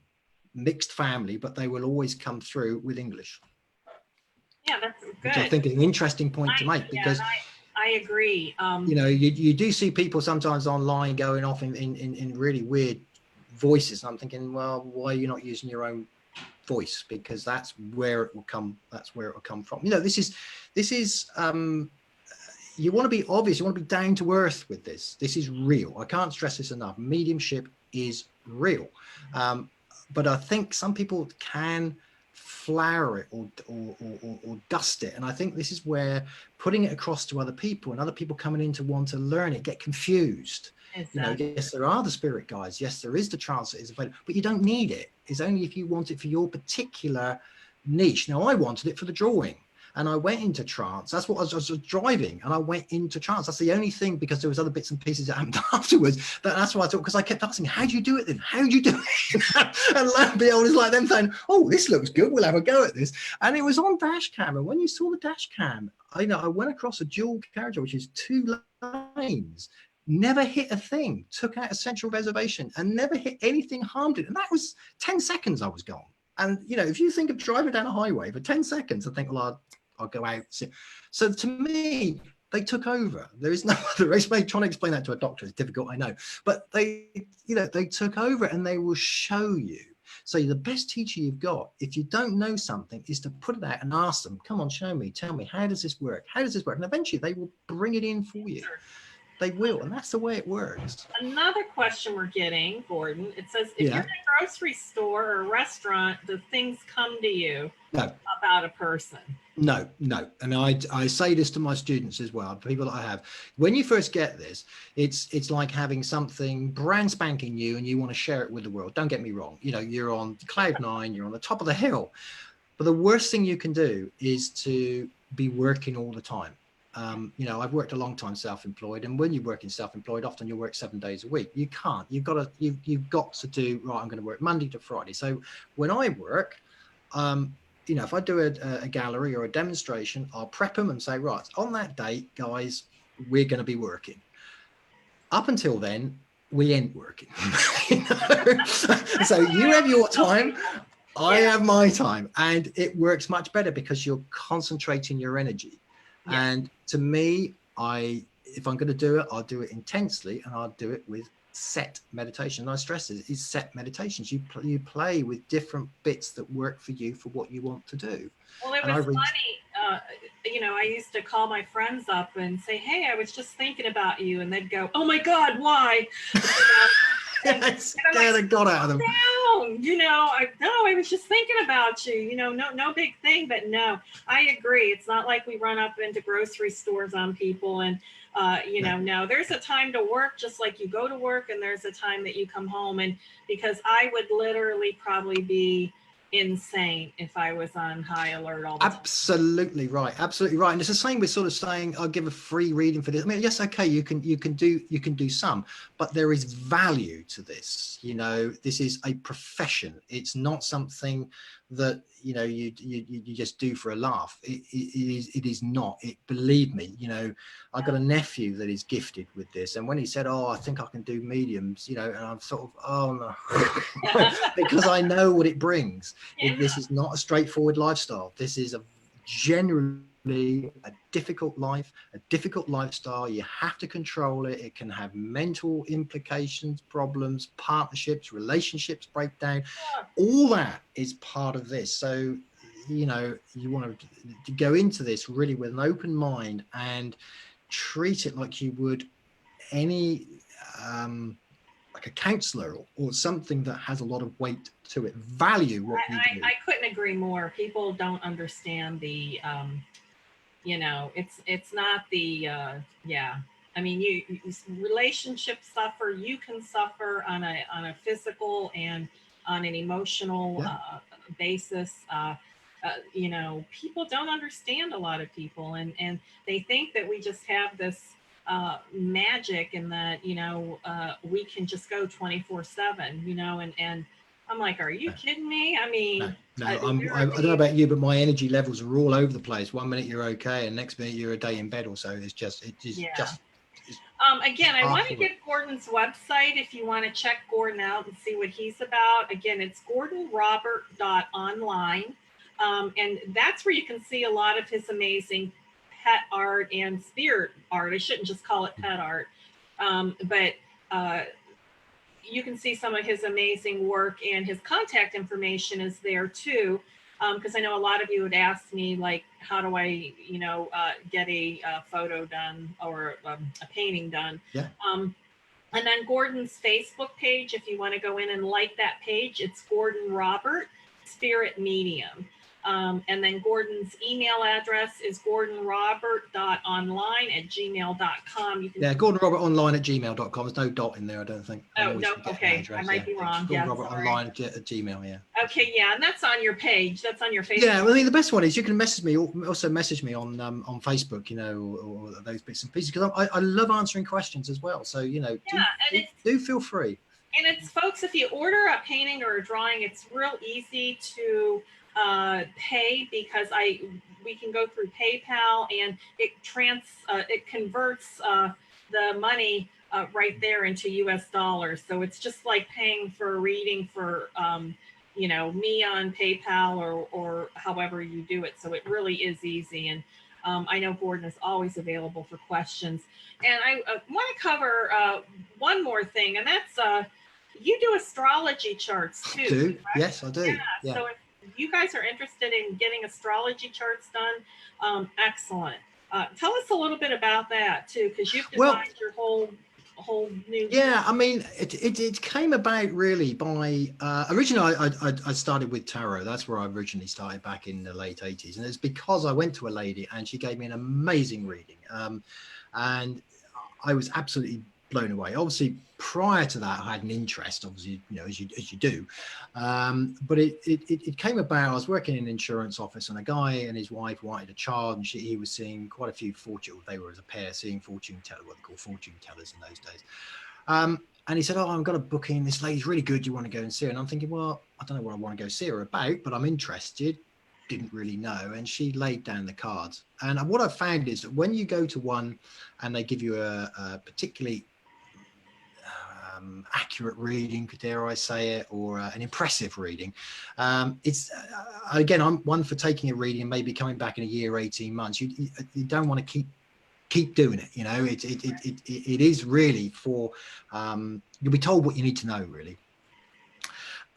mixed family, but they will always come through with English. Yeah, that's good. Which I think is an interesting point to make, because I agree. You know, you do see people sometimes online going off in really weird voices. And I'm thinking, well, why are you not using your own voice? Because that's where it will come. That's where it will come from. You know, this is you want to be obvious. You want to be down to earth with this. This is real. I can't stress this enough. Mediumship is real. But I think some people can flower it or dust it, and I think this is where putting it across to other people and other people coming in to want to learn it get confused. Exactly. You know, yes, there are the spirit guides, yes, there is the trance that is available, but you don't need it. It's only if you want it for your particular niche. Now, I wanted it for the drawing, and I went into trance. That's what I was driving, and I went into trance. That's the only thing, because there was other bits and pieces that happened afterwards. That's what I thought, because I kept asking, how do you do it then? How do you do it? And lo and behold, it's like them saying, oh, this looks good, we'll have a go at this. And it was on dash cam. And when you saw the dash cam, I went across a dual carriageway, which is 2 lanes, never hit a thing, took out a central reservation and never hit anything, harmed it. And that was 10 seconds I was gone. And, you know, if you think of driving down a highway for 10 seconds, I think, well, I'll go out. So to me, they took over. There is no other race. Trying to explain that to a doctor is difficult, I know. But they, you know, they took over, and they will show you. So the best teacher you've got, if you don't know something, is to put it out and ask them, come on, show me, tell me, how does this work? How does this work? And eventually they will bring it in for you. They will, and that's the way it works. Another question we're getting, Gordon, it says, if you're in a grocery store or a restaurant, do things come to you about a person? No. And I say this to my students as well, people that I have. When you first get this, it's like having something brand spanking new and you want to share it with the world. Don't get me wrong. You know, you're on cloud 9, you're on the top of the hill. But the worst thing you can do is to be working all the time. You know, I've worked a long time self-employed, and when you work in self-employed, often you work 7 days a week. You can't. You've got to do, right, I'm going to work Monday to Friday. So when I work, you know, if I do a gallery or a demonstration, I'll prep them and say, right, on that date, guys, we're going to be working. Up until then, we ain't working. You know? So you have your time, I have my time, and it works much better because you're concentrating your energy. Yeah. And to me, if I'm going to do it, I'll do it intensely, and I'll do it with set meditation. And I stress it is set meditations. You play with different bits that work for you for what you want to do. Well, it was funny. You know, I used to call my friends up and say, "Hey, I was just thinking about you," and they'd go, "Oh my God, why?" Scare the God out of them. Down. You know, I was just thinking about you. You know, no big thing, but no, I agree. It's not like we run up into grocery stores on people and. You know, no, there's a time to work just like you go to work, and there's a time that you come home. And because I would literally probably be insane if I was on high alert all the time. Absolutely right. Absolutely right. And it's the same with sort of saying, I'll give a free reading for this. I mean, yes, okay, you can do some, but there is value to this. You know, this is a profession. It's not something that, you know, you just do for a laugh. It is not. Believe me, you know, I've got a nephew that is gifted with this, and when he said, oh, I think I can do mediums, you know, and I'm sort of, oh no, because I know what it brings. This is not a straightforward lifestyle. This is generally a difficult life, a difficult lifestyle. You have to control it. It can have mental implications, problems, partnerships, relationships break down. All that is part of this. So, you know, you want to go into this really with an open mind and treat it like you would any like a counselor or something that has a lot of weight to it. Value what you do. I couldn't agree more. People don't understand the you know, it's not the I mean, relationships suffer. You can suffer on a physical and on an emotional basis. You know, people don't understand a lot of people, and they think that we just have this magic, and that, you know, we can just go 24/7, you know, and I'm like, are you kidding me? I mean, I don't know about you, but my energy levels are all over the place. 1 minute you're okay, and next minute you're a day in bed or so. It's just again, I want to give Gordon's website if you want to check Gordon out and see what he's about. Again, it's gordonrobert.online. And that's where you can see a lot of his amazing pet art and spirit art. I shouldn't just call it pet art, but you can see some of his amazing work, and his contact information is there too. Because I know a lot of you would ask me, like, how do I, you know, get a photo done or a painting done? Yeah. And then Gordon's Facebook page, if you want to go in and like that page, it's Gordon Robert, Spirit Medium. And then Gordon's email address is gordonrobert.online@gmail.com. You can gordonrobertonline@gmail.com. There's no dot in there, I don't think. Oh, no, okay, I might be wrong. Yeah, gordonrobertonline at Gmail, yeah. Okay, yeah, and that's on your page. That's on your Facebook. Yeah, well, I mean, the best one is you can message me, also message me on Facebook, you know, or those bits and pieces, because I love answering questions as well. So, you know, do feel free. And it's, folks, if you order a painting or a drawing, it's real easy to pay, because we can go through PayPal, and it converts the money right there into US dollars. So it's just like paying for a reading for you know, me on PayPal or however you do it. So it really is easy. And I know Gordon is always available for questions. And I want to cover one more thing, and that's you do astrology charts too. I do. Right? Yes, I do. Yeah. So if you guys are interested in getting astrology charts done, excellent. Tell us a little bit about that too, because you've designed your whole new. Yeah, I mean, it came about really by originally I started with tarot. That's where I originally started back in the late 80s, and it's because I went to a lady and she gave me an amazing reading, and I was absolutely blown away. Obviously, prior to that, I had an interest, obviously, you know, as you do, but it came about. I was working in an insurance office, and a guy and his wife wanted a child, and he was seeing quite a few they were as a pair seeing fortune tellers, what they call fortune tellers in those days. And he said, "Oh, I've got a booking. This lady's really good. Do you want to go and see her?" And I'm thinking, well, I don't know what I want to go see her about, but I'm interested. Didn't really know. And she laid down the cards. And what I found is that when you go to one and they give you a particularly accurate reading, dare I say it, or an impressive reading, it's again, I'm one for taking a reading and maybe coming back in a year, 18 months. You don't want to keep doing it. You know, it is really for you'll be told what you need to know, really.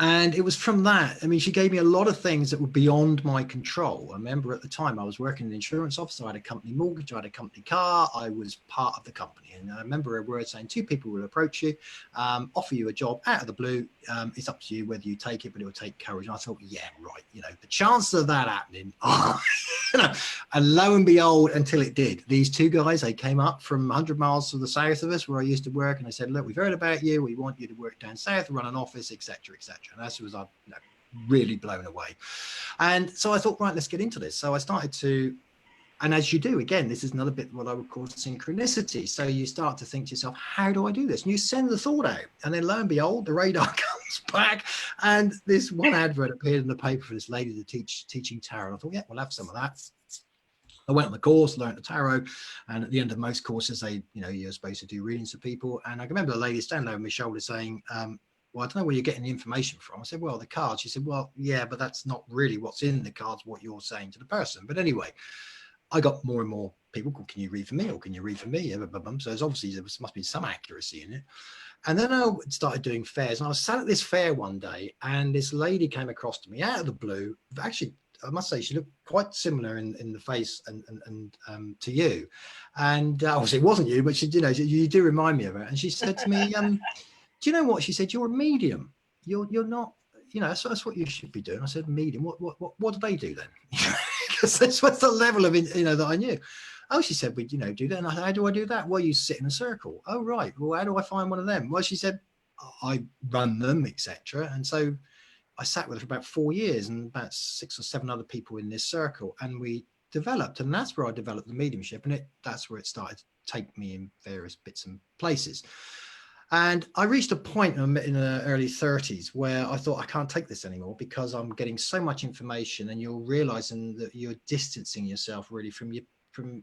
And it was from that. I mean, she gave me a lot of things that were beyond my control. I remember at the time I was working in an insurance office. I had a company mortgage, I had a company car. I was part of the company. And I remember a word saying 2 people will approach you, offer you a job out of the blue. It's up to you whether you take it, but it will take courage. And I thought, yeah, right. You know, the chances of that happening, you know, and lo and behold, until it did. These 2 guys, they came up from 100 miles to the south of us where I used to work. And they said, look, we've heard about you. We want you to work down south, run an office, etc., etc. And that was, really blown away. And so I thought, right, let's get into this. So I started to, and as you do, again, this is another bit what I would call synchronicity. So you start to think to yourself, how do I do this? And you send the thought out, and then lo and behold, the radar comes back, and this one advert appeared in the paper for this lady teaching tarot. I thought, yeah, we'll have some of that. I went on the course, learned the tarot, and at the end of most courses, you're supposed to do readings for people. And I can remember the lady standing over my shoulder saying, well, I don't know where you're getting the information from. I said, well, the cards. She said, well, yeah, but that's not really what's in the cards, what you're saying to the person. But anyway, I got more and more people, can you read for me? Or can you read for me? So there's obviously, there must be some accuracy in it. And then I started doing fairs. And I was sat at this fair one day, and this lady came across to me out of the blue. Actually, I must say, she looked quite similar in the face and to you. And obviously it wasn't you, but she, you do remind me of her. And she said to me, do you know what? She said, you're a medium. You're not, that's what you should be doing. I said, medium. What do they do then? Because this was the level of, that I knew. Oh, she said, we'd, do that. And I said, how do I do that? Well, you sit in a circle. Oh, right. Well, how do I find one of them? Well, she said, I run them, etc. And so I sat with her for about 4 years and about 6 or 7 other people in this circle. And we developed, and that's where I developed the mediumship. And that's where it started to take me in various bits and places. And I reached a point in the early 30s where I thought, I can't take this anymore because I'm getting so much information, and you're realizing that you're distancing yourself really from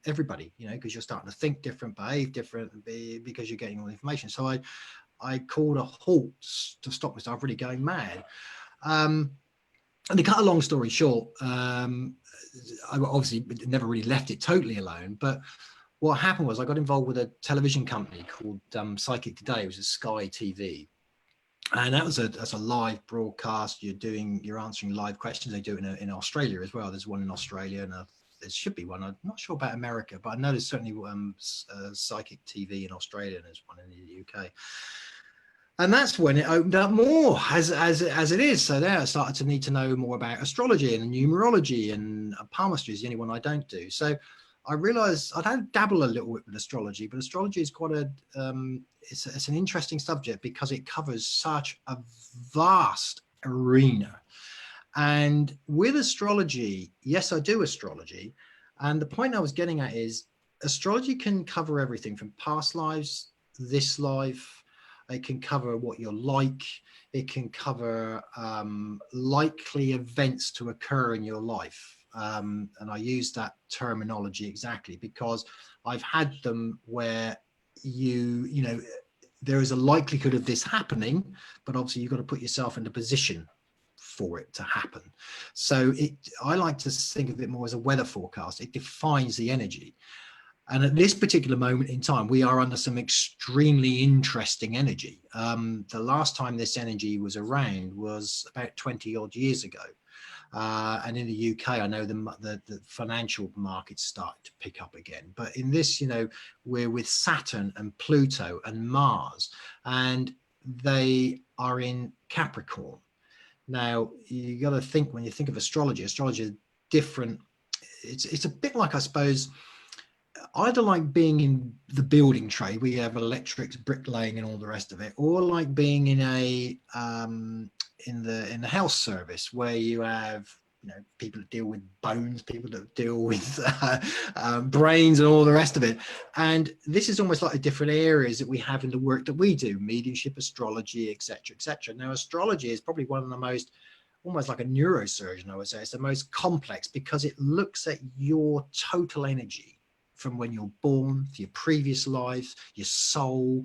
everybody, because you're starting to think different, behave different, because you're getting all the information. So I called a halt to stop myself really going mad. And to cut a long story short, I obviously never really left it totally alone, but what happened was I got involved with a television company called Psychic Today. It was a Sky TV. And that's a live broadcast. You're answering live questions. They do it in Australia as well. There's one in Australia, and there should be one. I'm not sure about America, but I know there's certainly Psychic TV in Australia, and there's one in the UK. And that's when it opened up more, as it is. So there I started to need to know more about astrology and numerology, and palmistry is the only one I don't do. So I realized I don't dabble a little bit with astrology, but astrology is quite it's an interesting subject because it covers such a vast arena. And with astrology, yes, I do astrology. And the point I was getting at is astrology can cover everything from past lives, this life. It can cover what you're like. It can cover likely events to occur in your life. And I use that terminology exactly because I've had them where there is a likelihood of this happening, but obviously you've got to put yourself in a position for it to happen. So I like to think of it more as a weather forecast. It defines the energy. And at this particular moment in time, we are under some extremely interesting energy. The last time this energy was around was about 20 odd years ago. And in the UK, I know the financial markets started to pick up again. But in this, we're with Saturn and Pluto and Mars, and they are in Capricorn. Now, you got to think, when you think of astrology is different. It's a bit like, I suppose, either like being in the building trade, we have electrics, bricklaying, and all the rest of it, or like being in in the health service, where you have people that deal with bones, people that deal with brains, and all the rest of it. And this is almost like the different areas that we have in the work that we do: mediumship, astrology, etc., etc. Now, astrology is probably one of the most, almost like a neurosurgeon, I would say. It's the most complex because it looks at your total energy from when you're born, your previous lives, your soul,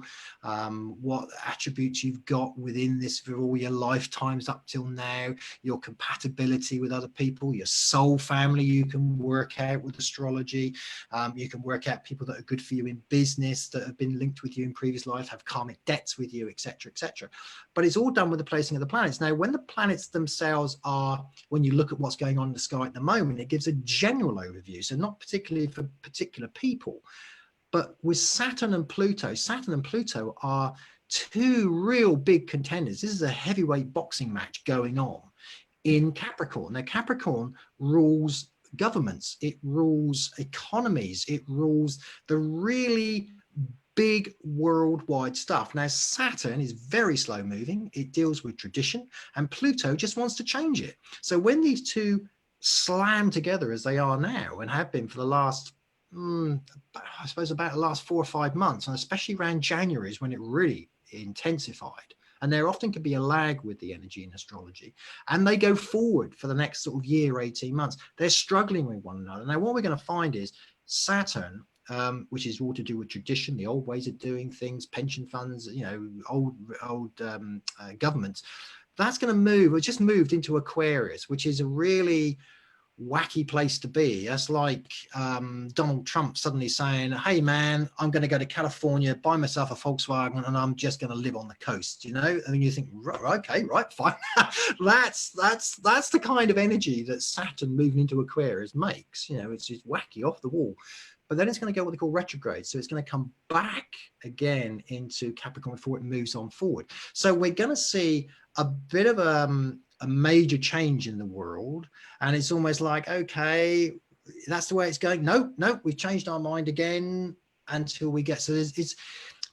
what attributes you've got within this for all your lifetimes up till now, your compatibility with other people, your soul family. You can work out with astrology. You can work out people that are good for you in business, that have been linked with you in previous lives, have karmic debts with you, etc., etc. But it's all done with the placing of the planets. Now, when the planets themselves are, when you look at what's going on in the sky at the moment, it gives a general overview. So not particularly for particular people, but with Saturn and Pluto are two real big contenders. This is a heavyweight boxing match going on in Capricorn. Now, Capricorn rules governments, it rules economies, it rules the really big worldwide stuff. Now, Saturn is very slow moving. It deals with tradition, and Pluto just wants to change it. So when these two slam together, as they are now and have been for the last, I suppose, about the last 4 or 5 months, and especially around January is when it really intensified. And there often can be a lag with the energy in astrology, and they go forward for the next sort of year, 18 months. They're struggling with one another. Now, what we're going to find is Saturn, which is all to do with tradition, the old ways of doing things, pension funds, old governments, that's going to move. It just moved into Aquarius, which is a really wacky place to be. That's like Donald Trump suddenly saying, hey man, I'm going to go to California, buy myself a Volkswagen, and I'm just going to live on the coast, and you think, okay, right, fine. that's the kind of energy that Saturn moving into Aquarius makes. It's just wacky, off the wall. But then it's going to go what they call retrograde. So it's going to come back again into Capricorn before it moves on forward. So we're going to see a bit of a major change in the world. And it's almost like, okay, that's the way it's going. No, we've changed our mind again until we get, so it's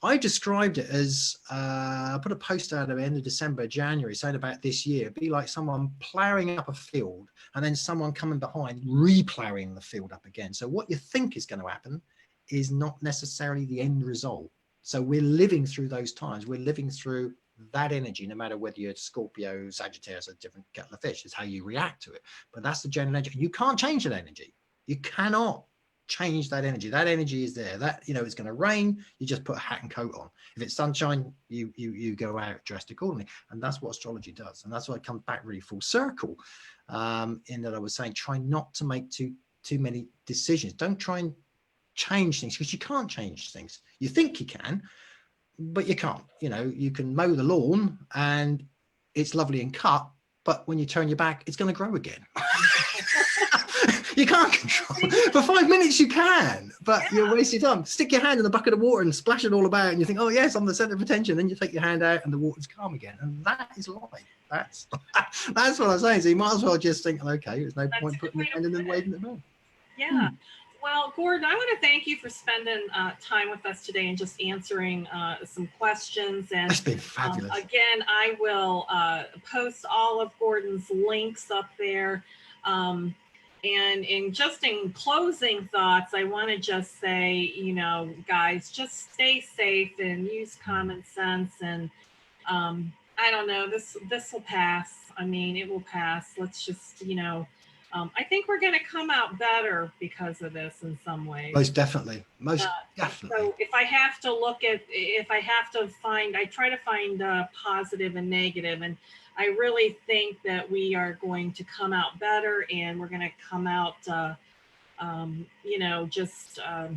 I described it as, I put a post out at the end of December, January, saying about this year, it'd be like someone ploughing up a field and then someone coming behind reploughing the field up again. So what you think is going to happen is not necessarily the end result. So we're living through those times. We're living through that energy, no matter whether you're Scorpio, Sagittarius, or different kettle of fish, is how you react to it. But that's the general energy. You can't change that energy. You cannot change that energy. That energy is there. That, you know, it's going to rain, you just put a hat and coat on. If it's sunshine, you go out dressed accordingly. And that's what astrology does. And that's why it comes back really full circle, in that I was saying, try not to make too many decisions. Don't try and change things, because you can't change things. You think you can, but you can't. You know, you can mow the lawn and it's lovely and cut, but when you turn your back, it's going to grow again. You can't control. For 5 minutes you can, but you're wasting time. Stick your hand in the bucket of water and splash it all about, and you think, oh yes, I'm the center of attention. Then you take your hand out and the water's calm again. And that is life. That's what I'm saying. So you might as well just think, okay, there's no point putting your hand in and waving it around. Yeah. Well, Gordon, I want to thank you for spending time with us today and just answering some questions. And it's been fabulous. Again, I will post all of Gordon's links up there. And in closing thoughts, I want to just say, you know, guys, just stay safe and use common sense. And I don't know, this will pass. I mean, it will pass. Let's just, you know, I think we're going to come out better because of this in some ways. Most definitely. Most definitely. So if I have to find, I try to find positive and negative. And I really think that we are going to come out better, and we're going to come out, you know, just, I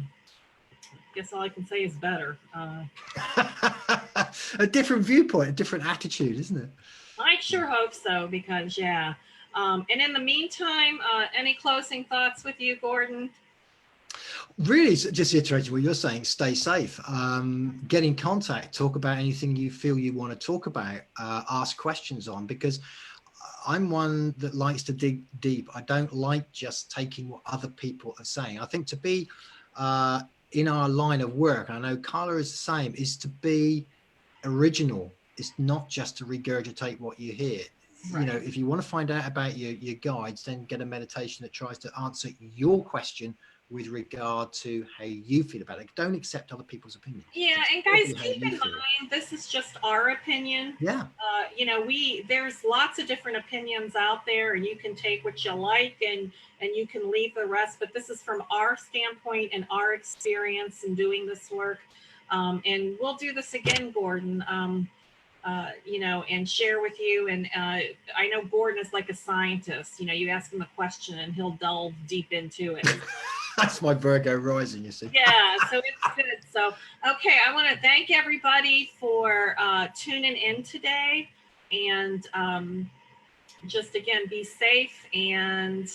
guess all I can say is better. A different viewpoint, a different attitude, isn't it? I sure hope so, because, yeah. And in the meantime, any closing thoughts with you, Gordon? Really, just iterating what you're saying, stay safe, get in contact, talk about anything you feel you want to talk about, ask questions on, because I'm one that likes to dig deep. I don't like just taking what other people are saying. I think to be in our line of work, I know Carla is the same, is to be original. It's not just to regurgitate what you hear. Right. You know, if you want to find out about your guides, then get a meditation that tries to answer your question with regard to how you feel about it. Don't accept other people's opinions. Yeah, and guys, keep in mind, this is just our opinion. Yeah. You know, there's lots of different opinions out there, and you can take what you like and you can leave the rest. But this is from our standpoint and our experience in doing this work. And we'll do this again, Gordon. You know, and share with you. And I know Gordon is like a scientist. You know, you ask him a question and he'll delve deep into it. That's my Virgo rising, you see. Yeah, so it's good. So, okay, I want to thank everybody for tuning in today. And just, again, be safe. And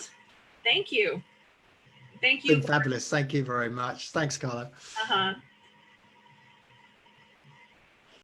thank you. Thank you. It's been fabulous. Thank you very much. Thanks, Carla. Uh-huh.